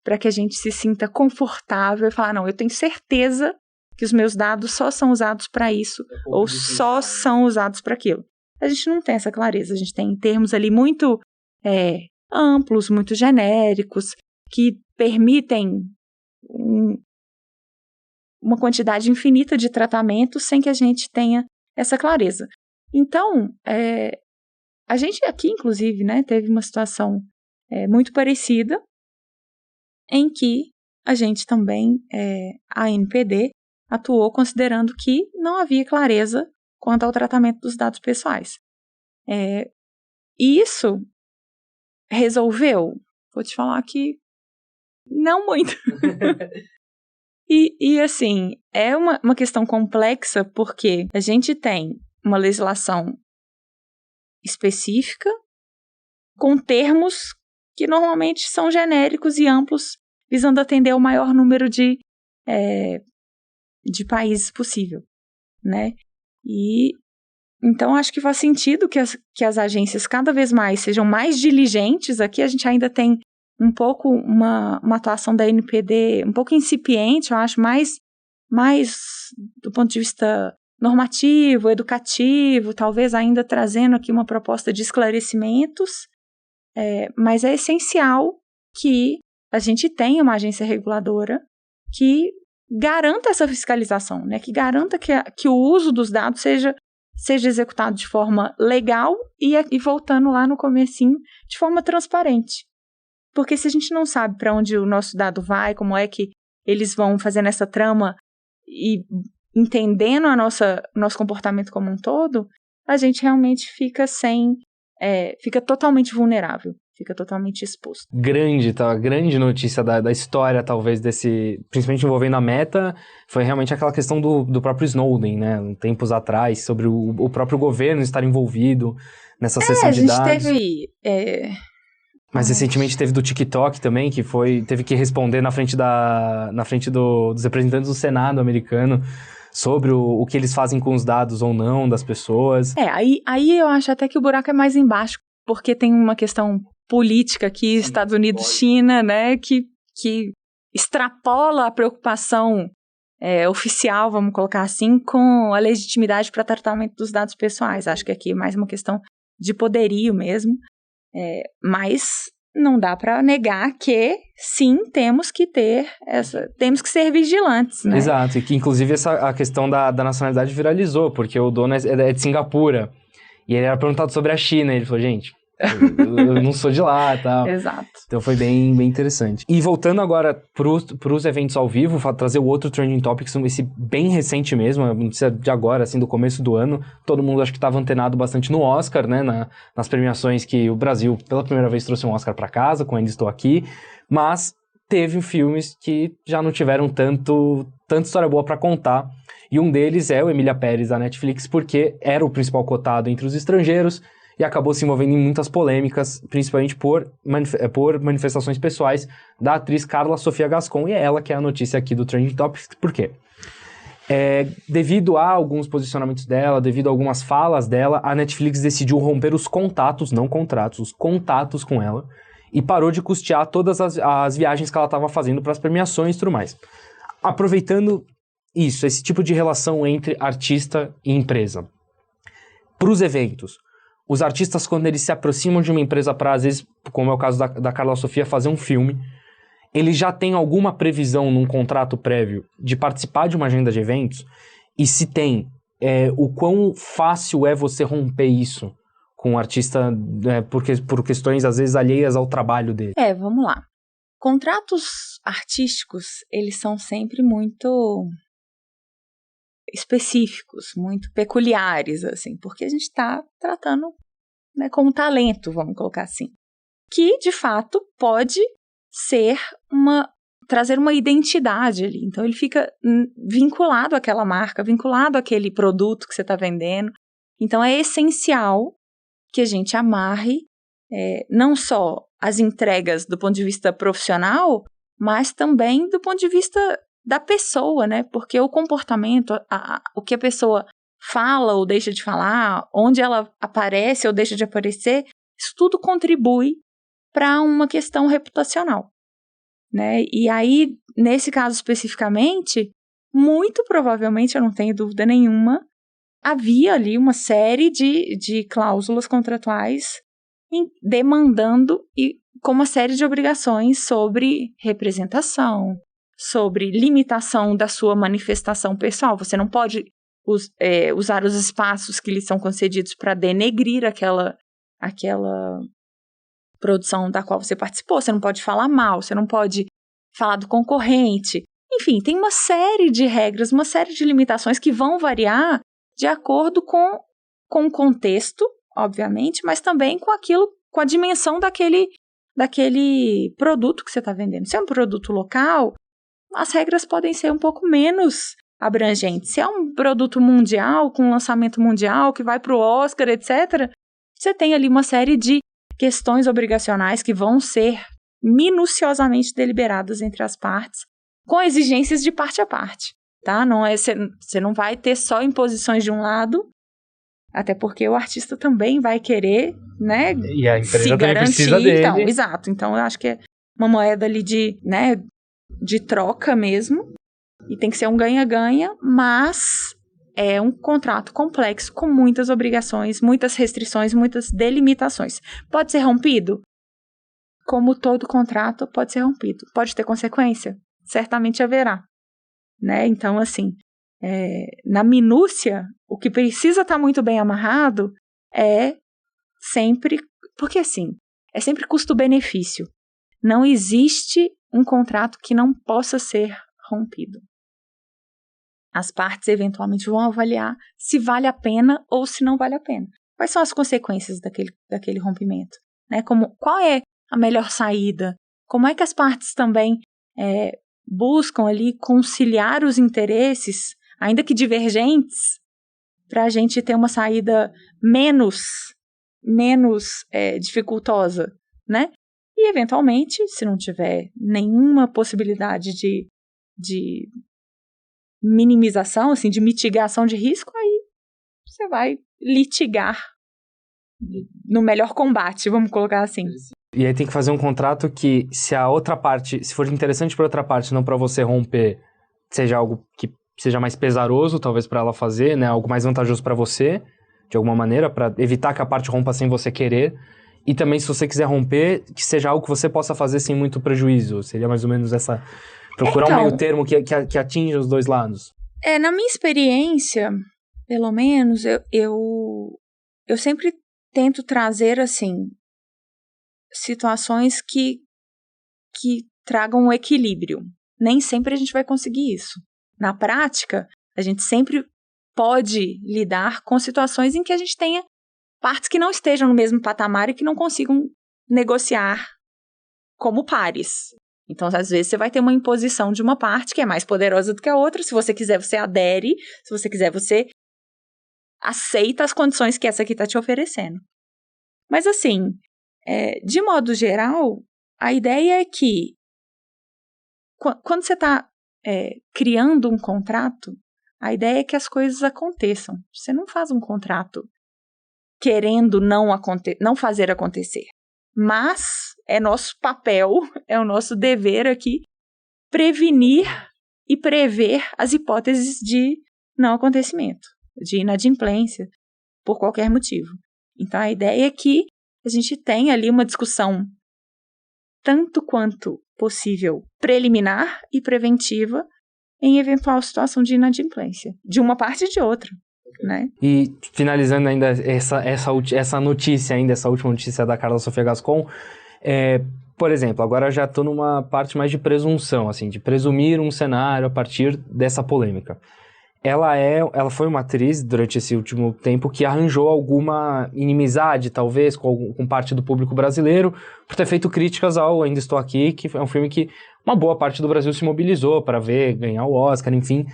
para que a gente se sinta confortável e falar, não, eu tenho certeza que os meus dados só são usados para isso ou só são usados para aquilo. A gente não tem essa clareza, a gente tem termos ali muito amplos, muito genéricos, que permitem uma quantidade infinita de tratamentos sem que a gente tenha essa clareza. Então, a gente aqui, inclusive, né, teve uma situação muito parecida, em que a gente também, a ANPD, atuou considerando que não havia clareza quanto ao tratamento dos dados pessoais. E isso resolveu? Vou te falar que não muito. E assim, é uma questão complexa porque a gente tem uma legislação específica com termos que normalmente são genéricos e amplos, visando atender o maior número de países possível, né? E então acho que faz sentido que as agências cada vez mais sejam mais diligentes. Aqui a gente ainda tem um pouco uma atuação da ANPD um pouco incipiente, eu acho, mais do ponto de vista normativo, educativo, talvez ainda trazendo aqui uma proposta de esclarecimentos, mas é essencial que a gente tenha uma agência reguladora que garanta essa fiscalização, né? Que garanta que o uso dos dados seja executado de forma legal e voltando lá no comecinho, de forma transparente. Porque se a gente não sabe para onde o nosso dado vai, como é que eles vão fazendo essa trama e entendendo o nosso comportamento como um todo, a gente realmente fica fica totalmente vulnerável, fica totalmente exposto. Grande notícia da história, talvez, principalmente envolvendo a Meta, foi realmente aquela questão do próprio Snowden, né, tempos atrás, sobre o próprio governo estar envolvido nessa sessão de dados. A gente teve... Mas recentemente teve do TikTok também, que teve que responder na frente dos representantes do Senado americano sobre o que eles fazem com os dados ou não das pessoas. Aí eu acho até que o buraco é mais embaixo, porque tem uma questão política aqui, Estados Unidos, China, né, que extrapola a preocupação oficial, vamos colocar assim, com a legitimidade para tratamento dos dados pessoais. Acho que aqui é mais uma questão de poderio mesmo. Mas não dá para negar que sim, temos que ser vigilantes, né? Exato, e que inclusive a questão da nacionalidade viralizou, porque o dono é de Singapura, e ele era perguntado sobre a China, e ele falou, gente, eu não sou de lá e tal. Exato. Então foi bem, bem interessante. E voltando agora pros eventos ao vivo, trazer o outro Trending Topics, esse bem recente mesmo, a notícia de agora, assim, do começo do ano. Todo mundo acho que estava antenado bastante no Oscar, né, nas premiações que o Brasil, pela primeira vez, trouxe um Oscar para casa, com Ainda Estou Aqui, mas teve filmes que já não tiveram tanta história boa para contar, e um deles é o Emília Pérez, da Netflix, porque era o principal cotado entre os estrangeiros, e acabou se envolvendo em muitas polêmicas, principalmente por manifestações pessoais da atriz Carla Sofia Gascon, e é ela que é a notícia aqui do Trending Topics. Por quê? Devido a alguns posicionamentos dela, devido a algumas falas dela, a Netflix decidiu romper os contatos, não contratos, os contatos com ela, e parou de custear todas as viagens que ela estava fazendo para as premiações e tudo mais. Aproveitando esse tipo de relação entre artista e empresa. Para os eventos, os artistas, quando eles se aproximam de uma empresa para, às vezes, como é o caso da Carla Sofia, fazer um filme, eles já têm alguma previsão num contrato prévio de participar de uma agenda de eventos? E se tem, o quão fácil é você romper isso com o artista por questões, às vezes, alheias ao trabalho dele? Vamos lá. Contratos artísticos, eles são sempre muito específicos, muito peculiares, assim, porque a gente está tratando, né, como talento, vamos colocar assim, que, de fato, pode trazer uma identidade ali. Então, ele fica vinculado àquela marca, vinculado àquele produto que você está vendendo. Então, é essencial que a gente amarre não só as entregas do ponto de vista profissional, mas também do ponto de vista da pessoa, né? Porque o comportamento, o que a pessoa fala ou deixa de falar, onde ela aparece ou deixa de aparecer, isso tudo contribui para uma questão reputacional, né? E aí, nesse caso especificamente, muito provavelmente, eu não tenho dúvida nenhuma, havia ali uma série de cláusulas contratuais demandando com uma série de obrigações sobre representação, sobre limitação da sua manifestação pessoal. Você não pode usar os espaços que lhe são concedidos para denegrir aquela produção da qual você participou. Você não pode falar mal, você não pode falar do concorrente. Enfim, tem uma série de regras, uma série de limitações que vão variar de acordo com o contexto, obviamente, mas também com a dimensão daquele produto que você está vendendo. Se é um produto local, as regras podem ser um pouco menos abrangentes. Se é um produto mundial, com lançamento mundial, que vai para o Oscar, etc., você tem ali uma série de questões obrigacionais que vão ser minuciosamente deliberadas entre as partes, com exigências de parte a parte, tá? Você não vai ter só imposições de um lado, até porque o artista também vai querer, né, e a empresa se também garantir. Precisa dele. Então, exato. Então, eu acho que é uma moeda ali de troca mesmo, e tem que ser um ganha-ganha, mas é um contrato complexo com muitas obrigações, muitas restrições, muitas delimitações. Pode ser rompido? Como todo contrato, pode ser rompido. Pode ter consequência? certamente haverá, né? Então, assim, na minúcia, o que precisa estar muito bem amarrado é sempre, porque assim, é sempre custo-benefício. Não existe um contrato que não possa ser rompido. As partes eventualmente vão avaliar se vale a pena ou se não vale a pena. Quais são as consequências daquele rompimento? Né? Qual é a melhor saída? Como é que as partes também buscam ali conciliar os interesses, ainda que divergentes, para a gente ter uma saída menos dificultosa, né? E, eventualmente, se não tiver nenhuma possibilidade de minimização, assim, de mitigação de risco, aí você vai litigar no melhor combate, vamos colocar assim. E aí tem que fazer um contrato que, se a outra parte, se for interessante para outra parte, não para você romper, seja algo que seja mais pesaroso, talvez para ela fazer, né? Algo mais vantajoso para você, de alguma maneira, para evitar que a parte rompa sem você querer. E também, se você quiser romper, que seja algo que você possa fazer sem muito prejuízo. Seria mais ou menos essa... Procurar um meio termo que atinja os dois lados. Na minha experiência, pelo menos, eu sempre tento trazer, assim, situações que tragam um equilíbrio. Nem sempre a gente vai conseguir isso. Na prática, a gente sempre pode lidar com situações em que a gente tenha partes que não estejam no mesmo patamar e que não consigam negociar como pares. Então, às vezes, você vai ter uma imposição de uma parte que é mais poderosa do que a outra. Se você quiser, você adere. Se você quiser, você aceita as condições que essa aqui está te oferecendo. Mas, assim, de modo geral, a ideia é que quando você está criando um contrato, a ideia é que as coisas aconteçam. Você não faz um contrato querendo não fazer acontecer. Mas é nosso papel, é o nosso dever aqui prevenir e prever as hipóteses de não acontecimento, de inadimplência, por qualquer motivo. Então, a ideia é que a gente tenha ali uma discussão tanto quanto possível preliminar e preventiva em eventual situação de inadimplência, de uma parte e de outra. Né? E finalizando ainda essa notícia, essa última notícia da Carla Sofia Gascon, por exemplo, agora já estou numa parte mais de presunção, assim, de presumir um cenário a partir dessa polêmica. Ela foi uma atriz durante esse último tempo que arranjou alguma inimizade, talvez, com parte do público brasileiro, por ter feito críticas ao Ainda Estou Aqui, que é um filme que uma boa parte do Brasil se mobilizou para ver, ganhar o Oscar, enfim.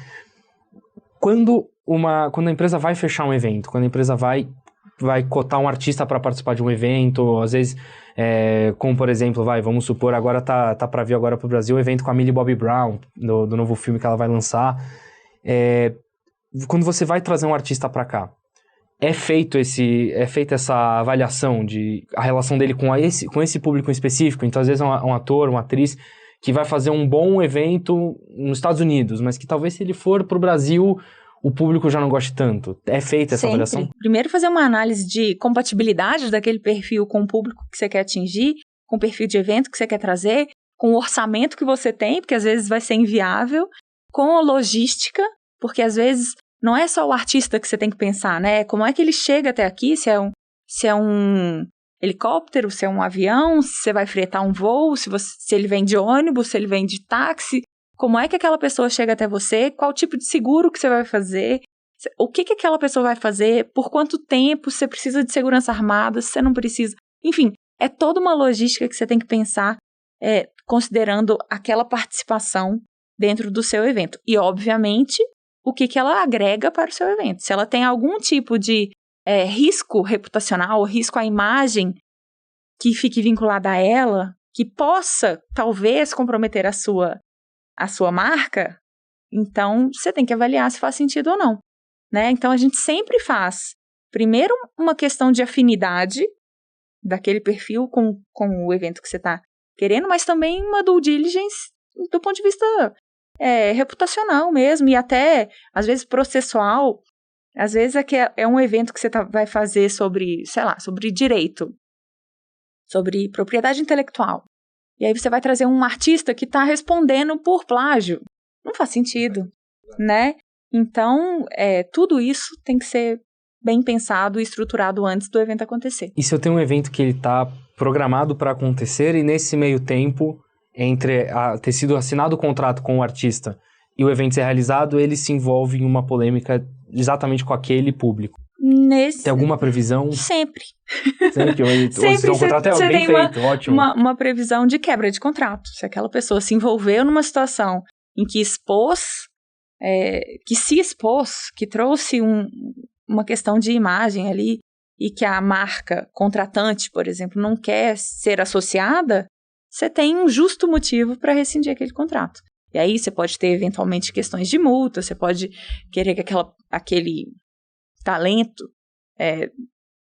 Quando a empresa vai fechar um evento, quando a empresa vai cotar um artista para participar de um evento, às vezes, como por exemplo, vamos supor, agora tá para vir agora pro Brasil o evento com a Millie Bobby Brown, do novo filme que ela vai lançar. Quando você vai trazer um artista para cá, é feita essa avaliação de a relação dele com esse público em específico. Então, às vezes, um ator, uma atriz que vai fazer um bom evento nos Estados Unidos, mas que talvez se ele for pro Brasil, o público já não goste tanto. É feita essa avaliação? Primeiro, fazer uma análise de compatibilidade daquele perfil com o público que você quer atingir, com o perfil de evento que você quer trazer, com o orçamento que você tem, porque às vezes vai ser inviável, com a logística, porque às vezes não é só o artista que você tem que pensar, né? Como é que ele chega até aqui, se é um helicóptero, se é um avião, se você vai fretar um voo, se ele vem de ônibus, se ele vem de táxi. Como é que aquela pessoa chega até você? Qual tipo de seguro que você vai fazer? O que aquela pessoa vai fazer? Por quanto tempo? Você precisa de segurança armada? Se você não precisa? Enfim, é toda uma logística que você tem que pensar considerando aquela participação dentro do seu evento. E, obviamente, o que ela agrega para o seu evento. Se ela tem algum tipo de risco reputacional, risco à imagem que fique vinculada a ela, que possa, talvez, comprometer a sua marca, então você tem que avaliar se faz sentido ou não, né? Então a gente sempre faz, primeiro, uma questão de afinidade daquele perfil com o evento que você está querendo, mas também uma due diligence do ponto de vista reputacional mesmo, e até, às vezes, processual. Às vezes é um evento que você vai fazer sobre, sei lá, sobre direito, sobre propriedade intelectual. E aí você vai trazer um artista que está respondendo por plágio. Não faz sentido, né? Então, tudo isso tem que ser bem pensado e estruturado antes do evento acontecer. E se eu tenho um evento que ele tá programado para acontecer e nesse meio tempo, entre ter sido assinado o contrato com o artista e o evento ser realizado, ele se envolve em uma polêmica exatamente com aquele público? Tem alguma previsão? Sempre. Sempre. O contrato é bem feito, ótimo. Uma previsão de quebra de contrato. Se aquela pessoa se envolveu numa situação em que se expôs, que trouxe uma questão de imagem ali, e que a marca contratante, por exemplo, não quer ser associada, você tem um justo motivo para rescindir aquele contrato. E aí você pode ter, eventualmente, questões de multa, você pode querer que aquele talento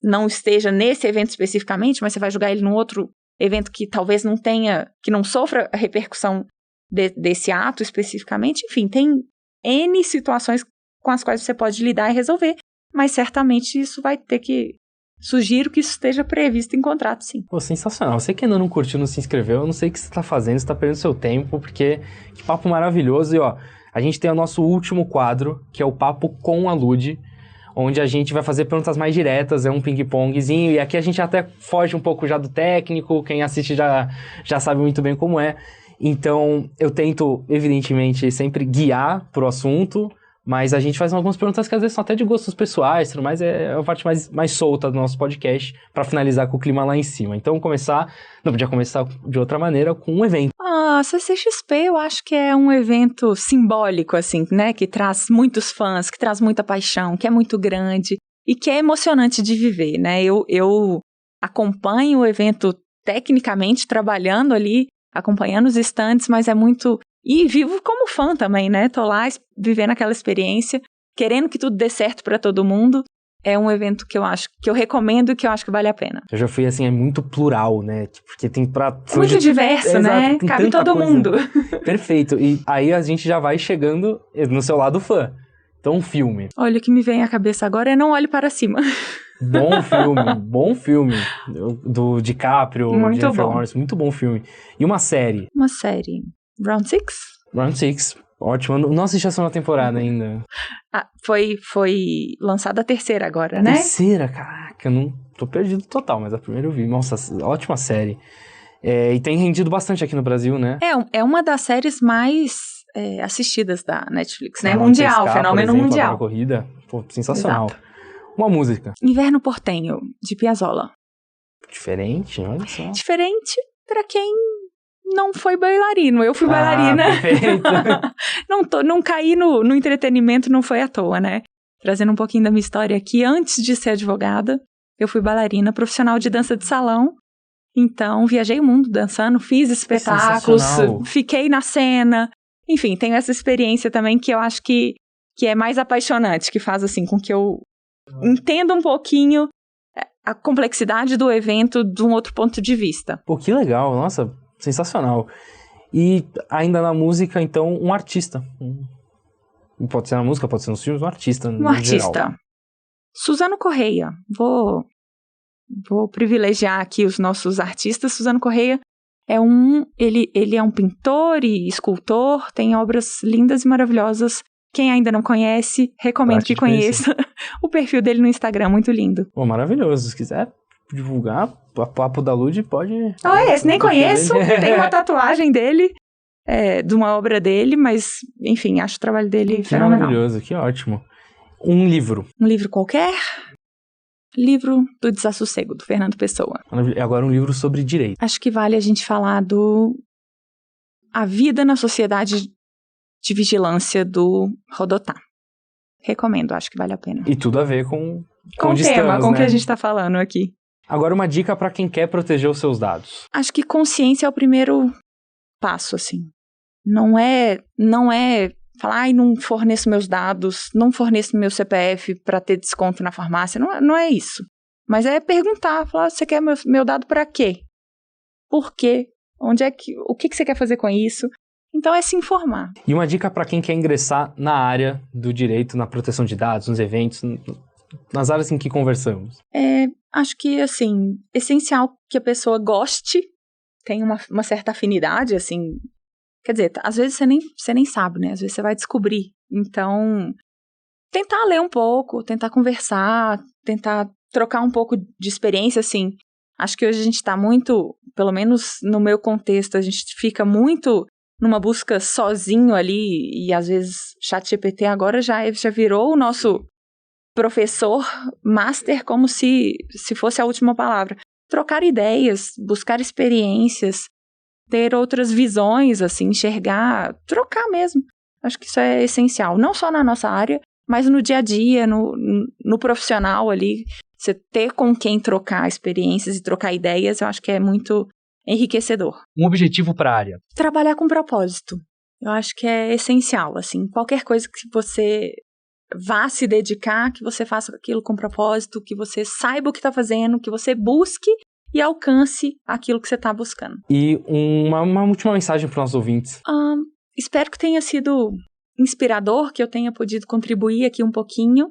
não esteja nesse evento especificamente, mas você vai jogar ele num outro evento que talvez não tenha, que não sofra a repercussão desse ato especificamente. Enfim, tem N situações com as quais você pode lidar e resolver, mas certamente isso vai ter que... Sugiro que isso esteja previsto em contrato, sim. Pô, sensacional. Você que ainda não curtiu, não se inscreveu, eu não sei o que você tá fazendo, você tá perdendo seu tempo, porque que papo maravilhoso. E ó, a gente tem o nosso último quadro, que é o Papo com a Lud, onde a gente vai fazer perguntas mais diretas, é um ping-pongzinho, e aqui a gente até foge um pouco já do técnico, quem assiste já sabe muito bem como é. Então, eu tento, evidentemente, sempre guiar pro assunto, mas a gente faz algumas perguntas que às vezes são até de gostos pessoais, tudo mais, é a parte mais solta do nosso podcast, para finalizar com o clima lá em cima. Então, não podia começar de outra maneira, com um evento. A CCXP eu acho que é um evento simbólico, assim, né, que traz muitos fãs, que traz muita paixão, que é muito grande e que é emocionante de viver, né. Eu acompanho o evento tecnicamente, trabalhando ali, acompanhando os stands, mas é muito... E vivo como fã também, né? Tô lá vivendo aquela experiência, querendo que tudo dê certo pra todo mundo. É um evento que eu recomendo e que eu acho que vale a pena. Eu já fui assim, é muito plural, né? Porque tem pra... Muito diverso, né? Cabe todo mundo. Perfeito. E aí a gente já vai chegando no seu lado fã. Então, um filme. Olha, o que me vem à cabeça agora é Não Olhe Para Cima. Bom filme. Do DiCaprio, muito Jennifer bom. Lawrence, muito bom filme. E uma série. Round Six? Round Six, ótimo. Não assisti a segunda temporada ainda. Foi lançada a terceira agora, né? Terceira? Caraca, eu não tô perdido total, mas a primeira eu vi. Nossa, ótima série. E tem rendido bastante aqui no Brasil, né? É uma das séries mais assistidas da Netflix, né? Mundial, fenômeno mundial. Corrida, pô, sensacional. Exato. Uma música. Inverno Portenho, de Piazzolla. Diferente, olha só. Diferente pra quem não foi bailarino. Eu fui bailarina. Perfeito. Não caí no entretenimento, não foi à toa, né? Trazendo um pouquinho da minha história aqui. Antes de ser advogada, eu fui bailarina, profissional de dança de salão. Então, viajei o mundo dançando, fiz espetáculos, fiquei na cena. Enfim, tenho essa experiência também que eu acho que é mais apaixonante, que faz assim com que eu entenda um pouquinho a complexidade do evento de um outro ponto de vista. Pô, que legal. Nossa, sensacional. E ainda na música, então, um artista. Pode ser na música, pode ser nos filmes, um artista. Um artista. Geral. Suzano Correia. Vou privilegiar aqui os nossos artistas. Suzano Correia ele é um pintor e escultor, tem obras lindas e maravilhosas. Quem ainda não conhece, recomendo que conheça o perfil dele no Instagram, muito lindo. Pô, maravilhoso. Se quiser divulgar, o Papo da Lud pode... esse nem conheço. Tem uma tatuagem dele, de uma obra dele, mas, enfim, acho o trabalho dele fenomenal. Maravilhoso, que ótimo. Um livro. Um livro qualquer? Livro do Desassossego, do Fernando Pessoa. Agora um livro sobre direito. Acho que vale a gente falar A Vida na Sociedade de Vigilância, do Rodotà. Recomendo, acho que vale a pena. E tudo a ver com o tema, com o que a gente está falando aqui. Agora uma dica para quem quer proteger os seus dados. Acho que consciência é o primeiro passo, assim. Não é falar, não forneço meus dados, não forneço meu CPF para ter desconto na farmácia. Não é isso. Mas é perguntar, falar, você quer meu dado para quê? Por quê? O que você quer fazer com isso? Então é se informar. E uma dica para quem quer ingressar na área do direito, na proteção de dados, nos eventos, nas áreas em que conversamos. Acho que, assim, essencial que a pessoa goste tem uma certa afinidade, assim. Quer dizer, às vezes você nem sabe, né? Às vezes você vai descobrir. Então, tentar ler um pouco, tentar conversar, tentar trocar um pouco de experiência, assim. Acho que hoje a gente está muito, pelo menos no meu contexto, a gente fica muito numa busca sozinho ali, e às vezes ChatGPT agora já virou o nosso professor master, como se fosse a última palavra. Trocar ideias, buscar experiências, ter outras visões, assim, enxergar, trocar mesmo. Acho que isso é essencial, não só na nossa área, mas no dia a dia, no profissional ali, você ter com quem trocar experiências e trocar ideias, eu acho que é muito enriquecedor. Um objetivo para a área? Trabalhar com propósito. Eu acho que é essencial, assim, qualquer coisa que você vá se dedicar, que você faça aquilo com propósito, que você saiba o que está fazendo, que você busque e alcance aquilo que você está buscando. E uma última mensagem para os nossos ouvintes. Espero que tenha sido inspirador, que eu tenha podido contribuir aqui um pouquinho,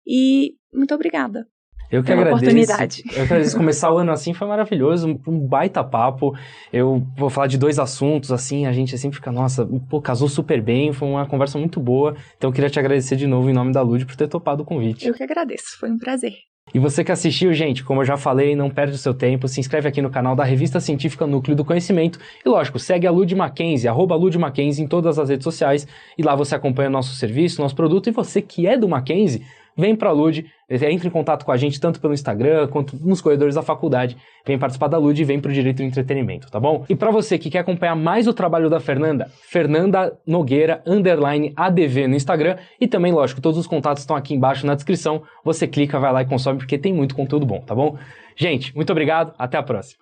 e muito obrigada. Eu que agradeço. Oportunidade. Eu que agradeço. Começar o ano assim foi maravilhoso, um baita papo. Eu vou falar de 2 assuntos, assim, a gente sempre fica, nossa, pô, casou super bem, foi uma conversa muito boa. Então eu queria te agradecer de novo em nome da Lud por ter topado o convite. Eu que agradeço, foi um prazer. E você que assistiu, gente, como eu já falei, não perde o seu tempo, se inscreve aqui no canal da Revista Científica Núcleo do Conhecimento e, lógico, segue a Lud Mackenzie, @LudMackenzie em todas as redes sociais e lá você acompanha nosso serviço, nosso produto, e você que é do Mackenzie, vem pra Lud, entre em contato com a gente tanto pelo Instagram quanto nos corredores da faculdade, vem participar da Lud e vem pro Direito do Entretenimento, tá bom? E pra você que quer acompanhar mais o trabalho da Fernanda, Fernanda Nogueira _ADV no Instagram, e também, lógico, todos os contatos estão aqui embaixo na descrição, você clica, vai lá e consome porque tem muito conteúdo bom, tá bom? Gente, muito obrigado, até a próxima.